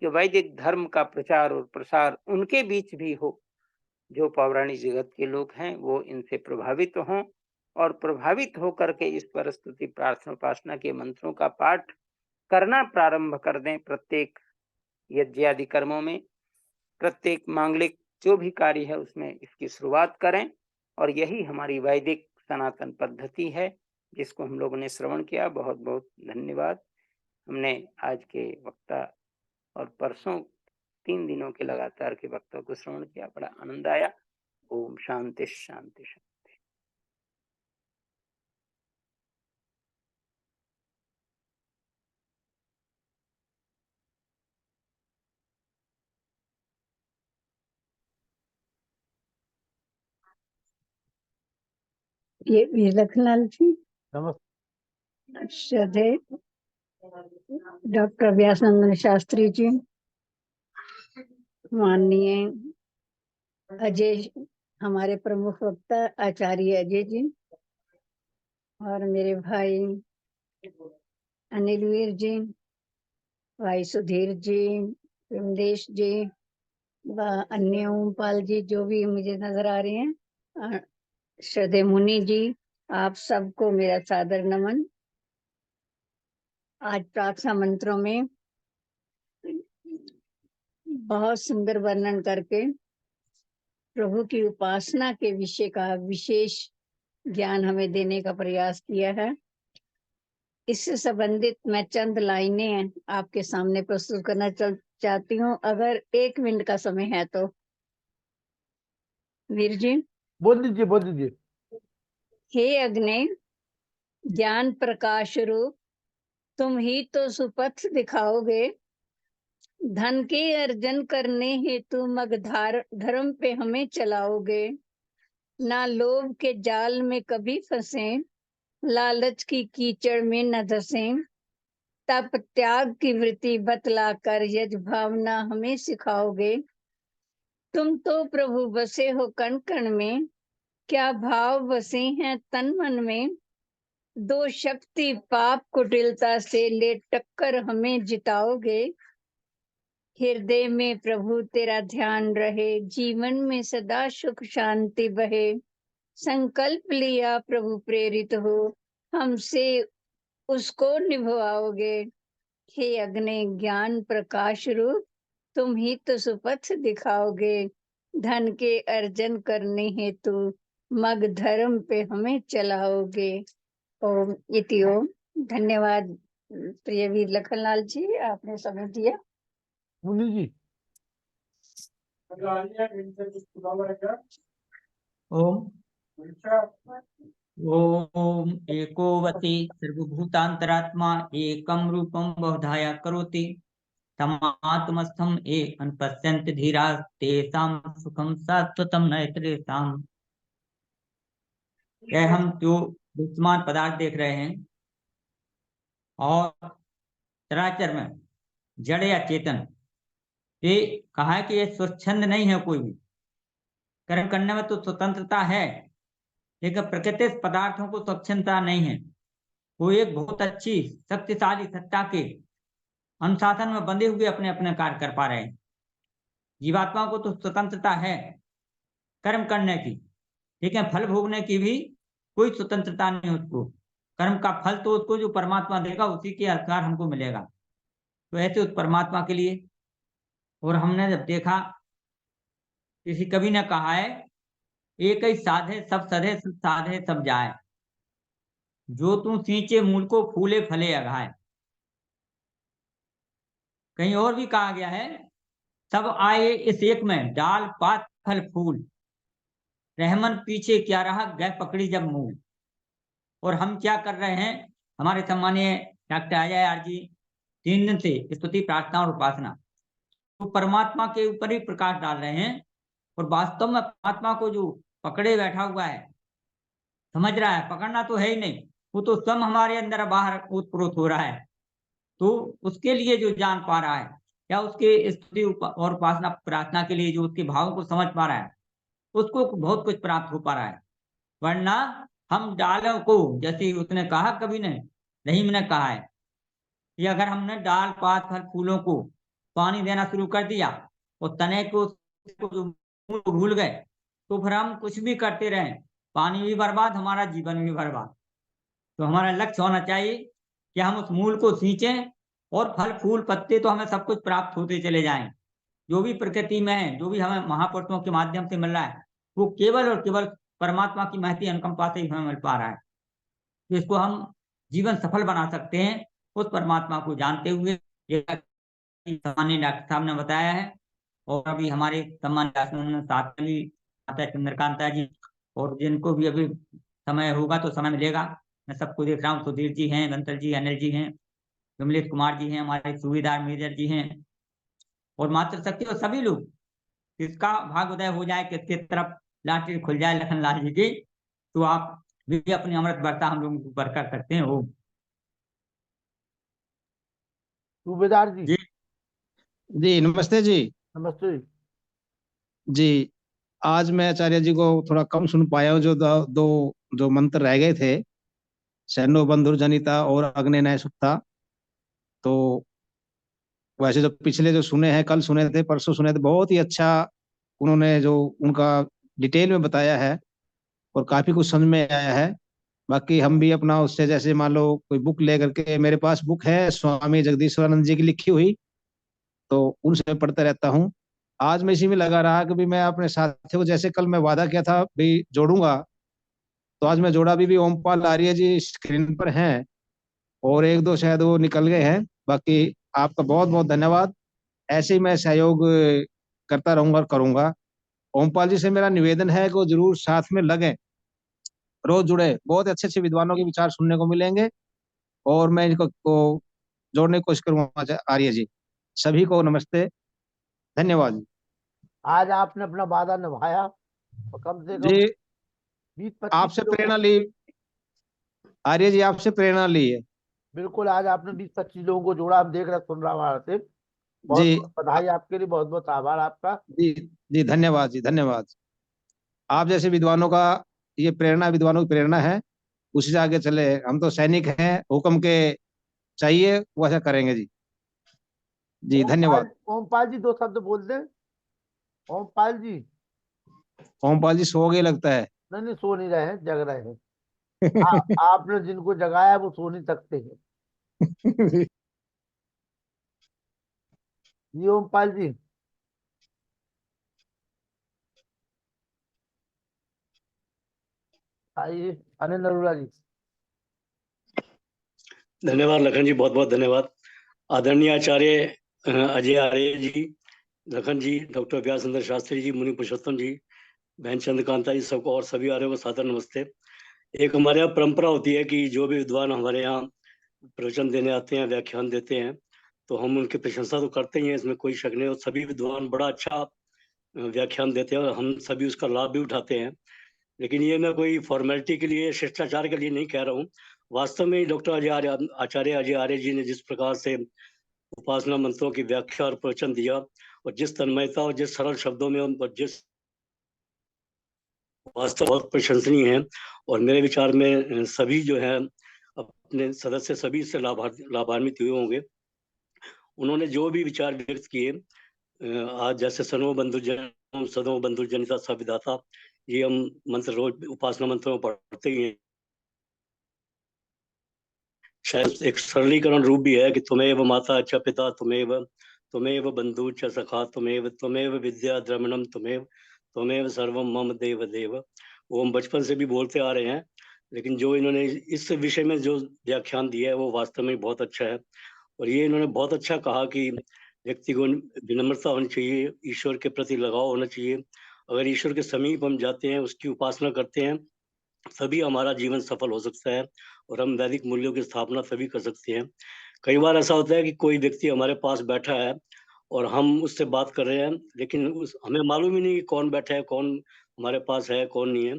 कि वैदिक धर्म का प्रचार और प्रसार उनके बीच भी हो, जो पौराणिक जगत के लोग हैं वो इनसे प्रभावित हों और प्रभावित होकर के ईश्वर स्तुति प्रार्थना उपासना के मंत्रों का पाठ करना प्रारंभ कर दें। प्रत्येक यज्ञादि कर्मों में, प्रत्येक मांगलिक जो भी कार्य है उसमें इसकी शुरुआत करें। और यही हमारी वैदिक सनातन पद्धति है जिसको हम लोगों ने श्रवण किया। बहुत बहुत धन्यवाद। हमने आज के वक्ता और परसों 3 दिनों के लगातार के वक्ता को श्रवण किया, बड़ा आनंद आया। ओम शांति शांति शांति। ये लखनलाल जी, नमस्ते। श्रद्धे डॉक्टर व्यासानंद शास्त्री जी, माननीय अजय, हमारे प्रमुख वक्ता आचार्य अजय जी, और मेरे भाई अनिल वीर जी, भाई सुधीर जी, विमलेश जी, व अन्य ओमपाल जी जो भी मुझे नजर आ रहे हैं, श्रद्धेय मुनि जी, आप सबको मेरा सादर नमन। आज प्रार्थना मंत्रों में बहुत सुंदर वर्णन करके प्रभु की उपासना के विषय का विशेष ज्ञान हमें देने का प्रयास किया है। इससे संबंधित मैं चंद लाइनें आपके सामने प्रस्तुत करना चाहती हूँ, अगर 1 मिनट का समय है तो। वीर जी, बोल दीजिए, बोल दीजिए। हे अग्नि, ज्ञान प्रकाश रूप, तुम ही तो सुपथ दिखाओगे। धन के अर्जन करने हेतु मगधार धर्म पे हमें चलाओगे। ना लोभ के जाल में कभी फंसे, लालच की कीचड़ में न धसे। तप त्याग की वृत्ति बतला कर यज भावना हमें सिखाओगे। तुम तो प्रभु बसे हो कण कण में, क्या भाव बसे हैं तन मन में। दो शक्ति पाप कुटिलता से ले टक्कर हमें जिताओगे। हृदय में प्रभु तेरा ध्यान रहे, जीवन में सदा सुख शांति बहे। संकल्प लिया प्रभु प्रेरित हो, हमसे उसको निभाओगे। हे अग्नि ज्ञान प्रकाश रूप, तुम ही तो सुपथ दिखाओगे। धन के अर्जन करने हेतु मग धर्म पे हमें चलाओगे। ओम इति ओम। धन्यवाद प्रिय वीर लखनलाल जी, आपने समय दिया। मुनि जी। ओम ओम एकोवती सर्वभूतांतरात्मा एकम रूपम बहुधाया करोति। तमात्मस्थम ए अनुपश्यन्ति धीरा तेषां सुखम शाश्वतम नैत्रेषाम्। यह हम जो विद्यमान पदार्थ देख रहे हैं और चराचर में जड़ या चेतन, ये कहा है कि ये स्वच्छंद नहीं है। कोई भी कर्म करने में तो स्वतंत्रता है, लेकिन प्रकृति पदार्थों को स्वच्छंदता नहीं है। वो एक बहुत अच्छी शक्तिशाली सत्ता के अनुशासन में बंधे हुए अपने अपने कार्य कर पा रहे हैं। जीवात्मा को तो स्वतंत्रता है कर्म करने की, लेकिन फल भोगने की भी कोई स्वतंत्रता नहीं उसको। कर्म का फल तो उसको जो परमात्मा देगा उसी के अधिकार हमको मिलेगा। तो ऐसे उस परमात्मा के लिए, और हमने जब देखा, किसी कवि ने कहा है, एक ही साधे सब सधे सब साधे सब जाए, जो तू सींचे मूल को फूले फले अघाए। कहीं और भी कहा गया है, सब आए इस एक में डाल पात फल फूल, रहमन पीछे क्या रहा गए पकड़ी जब मूल। और हम क्या कर रहे हैं, हमारे सम्मानीय डॉक्टर अजय आर जी 3 दिन से स्तुति प्रार्थना और उपासना तो परमात्मा के ऊपर ही प्रकाश डाल रहे हैं। और वास्तव में परमात्मा को जो पकड़े बैठा हुआ है, समझ रहा है, पकड़ना तो है ही नहीं, वो तो स्वयं हमारे अंदर बाहर उत्प्रोत हो रहा है। तो उसके लिए जो जान पा रहा है, या उसके स्तुति और उपासना प्रार्थना के लिए जो उसके भावों को समझ पा रहा है, उसको बहुत कुछ प्राप्त हो पा रहा है। वरना हम डालों को, जैसे उसने कहा, कभी ने रहीम ने कहा है कि अगर हमने डाल पात फल फूलों को पानी देना शुरू कर दिया और तने को भूल गए, तो फिर हम कुछ भी करते रहे, पानी भी बर्बाद, हमारा जीवन भी बर्बाद। तो हमारा लक्ष्य होना चाहिए कि हम उस मूल को सींचें, और फल फूल पत्ते तो हमें सब कुछ प्राप्त होते चले जाएं। जो भी प्रकृति में है, जो भी हमें महापुरुषों के माध्यम से मिल रहा है, वो केवल और केवल परमात्मा की महती अनुकंपा से ही हमें मिल पा रहा है। तो इसको हम जीवन सफल बना सकते हैं उस परमात्मा को जानते हुए, सम्मानीय डॉक्टर साहब ने बताया है। और अभी हमारे सम्मानीय साथ में माता चंद्रकांता जी, और जिनको भी अभी समय होगा तो समय मिलेगा, मैं सबको देख रहा हूँ। सुधीर जी हैं, गंतल जी, अनिल जी हैं, विमलेश कुमार जी हैं, हमारे सूबेदार मेजर जी हैं, और मातृशक्ति और सभी लोग। इसका भाग्योदय हो जाए, किसके तरफ लाठी खुल जाए लखनलाल जी की, तो आप भी अपनी अमृत वर्षा हम लोगों को ऊपर कर सकते हैं। वो सूबेदार जी। जी नमस्ते जी। नमस्ते जी, आज मैं आचार्य जी को थोड़ा कम सुन पाया हूँ। जो दो जो मंत्र रह गए थे, सैनो बंधुर जनिता और अग्नि नय सुप्ता, तो वैसे जो पिछले जो सुने हैं, कल सुने थे, परसों सुने थे, बहुत ही अच्छा उन्होंने जो उनका डिटेल में बताया है और काफी कुछ समझ में आया है। बाकी हम भी अपना उससे, जैसे मान लो कोई बुक लेकर के, मेरे पास बुक है स्वामी जगदीश्वरानंद जी की लिखी हुई, तो उनसे मैं पढ़ता रहता हूँ। आज मैं इसी में लगा रहा कि भी मैं अपने साथियों को, जैसे कल मैं वादा किया था भी जोड़ूंगा, तो आज मैं जोड़ा भी ओमपाल आर्य जी स्क्रीन पर हैं, और एक दो शायद वो निकल गए हैं। बाकी आपका बहुत बहुत धन्यवाद। ऐसे ही मैं सहयोग करता रहूंगा और करूंगा। ओमपाल जी से मेरा निवेदन है कि वो जरूर साथ में लगें, रोज जुड़े, बहुत अच्छे अच्छे विद्वानों के विचार सुनने को मिलेंगे, और मैं इनको को जोड़ने की कोशिश करूंगा। आर्य जी, सभी को नमस्ते, धन्यवाद जी। आज आपने अपना वादा निभाया और कम से कम जी 20-25 आपसे लोगों प्रेरणा ली, आर्य जी आपसे प्रेरणा ली है। बिल्कुल आज आपने 20-25 लोगों को जोड़ा, हम देख रहे सुन रहा हमारे से। बहुत जी बहुत बधाई आपके लिए, बहुत बहुत आभार आपका। जी जी, धन्यवाद जी, धन्यवाद। आप जैसे विद्वानों का ये प्रेरणा, विद्वानों की प्रेरणा है, उसी से आगे चले। हम तो सैनिक हैं, हुक्म के चाहिए वो ऐसा करेंगे जी। जी धन्यवाद। ओमपाल जी 2 शब्द बोल दें। ओमपाल जी। ओमपाल जी सो गए लगता है। नहीं नहीं, सो नहीं रहे हैं, जग रहे हैं। आपने जिनको जगाया वो सो नहीं सकते हैं। जी ओमपाल जी। आइए अनिल अरोड़ा जी। धन्यवाद लखन जी, बहुत बहुत धन्यवाद। आदरणीय आचार्य अजय आर्य जी, लखन जी, डॉक्टर व्यास चंद्र शास्त्री जी, मुनि पुरुषोत्तम जी, बहन चंद्रकांता जी, सबको और सभी आर्यों को सादर नमस्ते। एक हमारे यहाँ परंपरा होती है कि जो भी विद्वान हमारे यहाँ प्रवचन देने आते हैं, व्याख्यान देते हैं, तो हम उनकी प्रशंसा तो करते ही हैं, इसमें कोई शक नहीं। और सभी विद्वान बड़ा अच्छा व्याख्यान देते हैं और हम सभी उसका लाभ भी उठाते हैं। लेकिन ये मैं कोई फॉर्मेलिटी के लिए, शिष्टाचार के लिए नहीं कह रहा हूँ। वास्तव में डॉक्टर आचार्य अजय आर्य जी ने जिस प्रकार से उपासना मंत्रों की व्याख्या और प्रवचन दिया, और जिस तन्मयता और जिस सरल शब्दों में और जिस, वास्तव बहुत प्रशंसनीय है। और मेरे विचार में सभी जो है अपने सदस्य सभी इससे लाभान्वित हुए होंगे। उन्होंने जो भी विचार व्यक्त किए, आज जैसे सनो बंधुजन सदो बंधुजनिता सा विधाता, ये हम मंत्र रोज उपासना मंत्रों में पढ़ते ही हैं। शायद एक सरलीकरण रूप भी है कि तुम्हें माता च पिता, तुम्हें बंधु च सखा, तुम्हें विद्या द्रविणम, तुम्हें सर्वम मम देव देव। वो हम बचपन से भी बोलते आ रहे हैं, लेकिन जो इन्होंने इस विषय में जो व्याख्यान दिया है वो वास्तव में बहुत अच्छा है। और ये इन्होंने बहुत अच्छा कहा कि व्यक्ति को विनम्रता होनी चाहिए, ईश्वर के प्रति लगाव होना चाहिए। अगर ईश्वर के समीप हम जाते हैं, उसकी उपासना करते हैं, तभी हमारा जीवन सफल हो सकता है और हम वैदिक मूल्यों की स्थापना तभी कर सकते हैं। कई बार ऐसा होता है कि कोई व्यक्ति हमारे पास बैठा है और हम उससे बात कर रहे हैं, लेकिन हमें मालूम ही नहीं कि कौन बैठा है, कौन हमारे पास है, कौन नहीं है।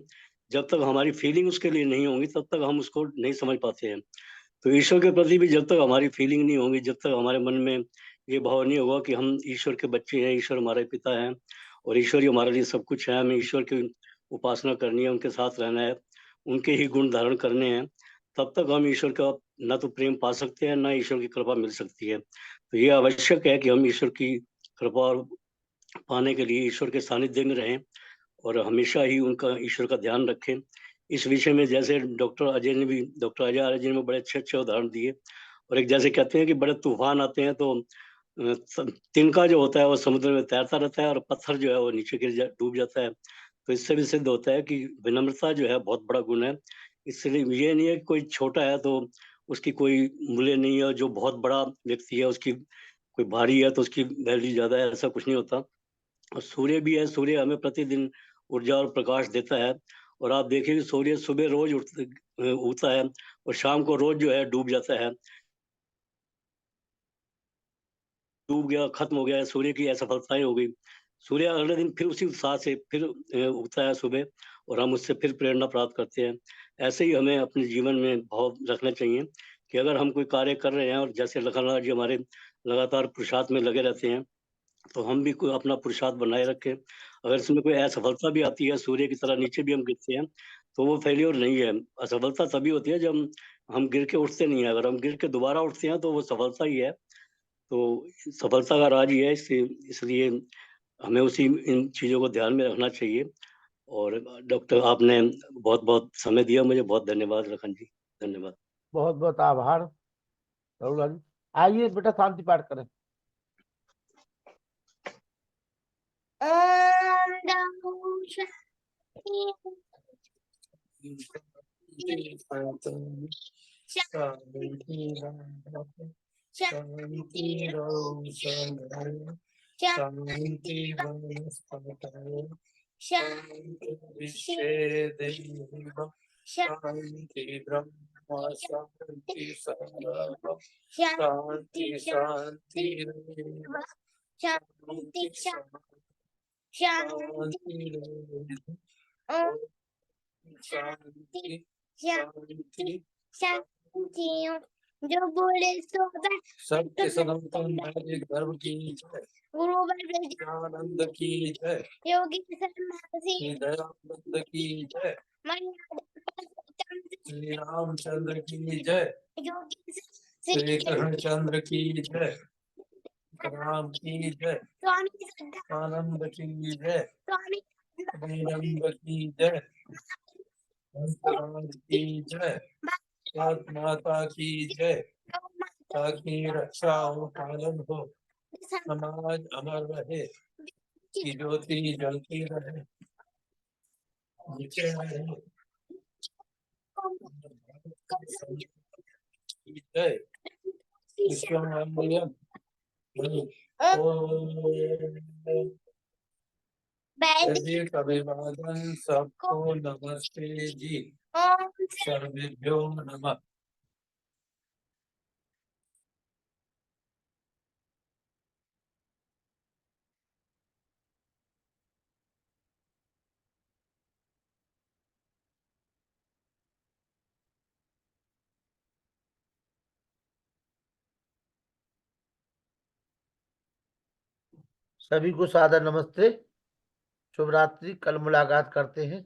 जब तक हमारी फीलिंग उसके लिए नहीं होगी तब तक हम उसको नहीं समझ पाते हैं। तो ईश्वर के प्रति भी जब तक हमारी फीलिंग नहीं होगी, जब तक हमारे मन में ये भाव नहीं होगा कि हम ईश्वर के बच्चे हैं, ईश्वर हमारे पिता हैं और ईश्वर ही हमारे लिए सब कुछ है, हमें ईश्वर की उपासना करनी है, उनके साथ रहना है, उनके ही गुण धारण करने हैं, तब तक हम ईश्वर का न तो प्रेम पा सकते हैं, न ईश्वर की कृपा मिल सकती है। तो ये आवश्यक है कि हम ईश्वर की कृपा पाने के लिए ईश्वर के सानिध्य में रहें और हमेशा ही उनका, ईश्वर का ध्यान रखें। इस विषय में जैसे डॉक्टर अजय आर्य जी ने बड़े अच्छे अच्छे उदाहरण दिए। और एक जैसे कहते हैं कि बड़े तूफान आते हैं तो तिनका जो होता है वो समुद्र में तैरता रहता है और पत्थर जो है वो नीचे डूब जाता है। तो इससे भी सिद्ध होता है कि विनम्रता जो है बहुत बड़ा गुण है। इसलिए ये नहीं है कि कोई छोटा है तो उसकी कोई मूल्य नहीं है, जो बहुत बड़ा व्यक्ति है उसकी कोई भारी है तो उसकी वैल्यू ज्यादा है, ऐसा कुछ नहीं होता। और सूर्य भी है, सूर्य हमें प्रतिदिन ऊर्जा और प्रकाश देता है। और आप देखिए कि सूर्य सुबह रोज उगता है और शाम को रोज जो है डूब जाता है, डूब गया, खत्म हो गया, सूर्य की असफलताएं हो गई। सूर्य अगले दिन फिर उसी उत्साह से फिर उगता है सुबह और हम उससे फिर प्रेरणा प्राप्त करते हैं। ऐसे ही हमें अपने जीवन में भाव रखना चाहिए कि अगर हम कोई कार्य कर रहे हैं और जैसे लखनलाल जी हमारे लगातार पुरुषार्थ में लगे रहते हैं, तो हम भी कोई अपना पुरुषार्थ बनाए रखें। अगर इसमें कोई असफलता भी आती है, सूर्य की तरह नीचे भी हम गिरते हैं, तो वो फेल्योर नहीं है। असफलता तभी होती है जब हम गिर के उठते नहीं है। अगर हम गिर के दोबारा उठते हैं तो वो सफलता ही है। तो सफलता का राज ये है, इसलिए हमें उसी इन चीज़ों को ध्यान में रखना चाहिए। और डॉक्टर आपने बहुत बहुत समय दिया मुझे, बहुत धन्यवाद लखन जी, धन्यवाद। बहुत बहुत आभार रघुलाल जी। आइए बेटा शांति पाठ करें। ओम नमो शांति शांति ब्रह्म शांति सर्व शांति शांति शांति शांति शांति शांति शांति जो बोले सो सत्य सनातन धर्म की जय, गुरु आनंद की जय, योगी दयानंद की जय, श्री रामचंद्र की जय, श्री कृष्णचंद्र की जय, राम की जय, आनंद की जय, आनंद की जय, राज की जय, माता की जय, ताकि रक्षा हो, पालन हो, समाज अमर रहे, की ज्योति जलती रहे, नीचे रहे, जय विश्वमंगलम। वैदिक अभिवादन सबको नमस्ते जी, सर्वेभ्यो नमः। सभी को सादर नमस्ते, शुभ रात्रि। कल मुलाकात करते हैं।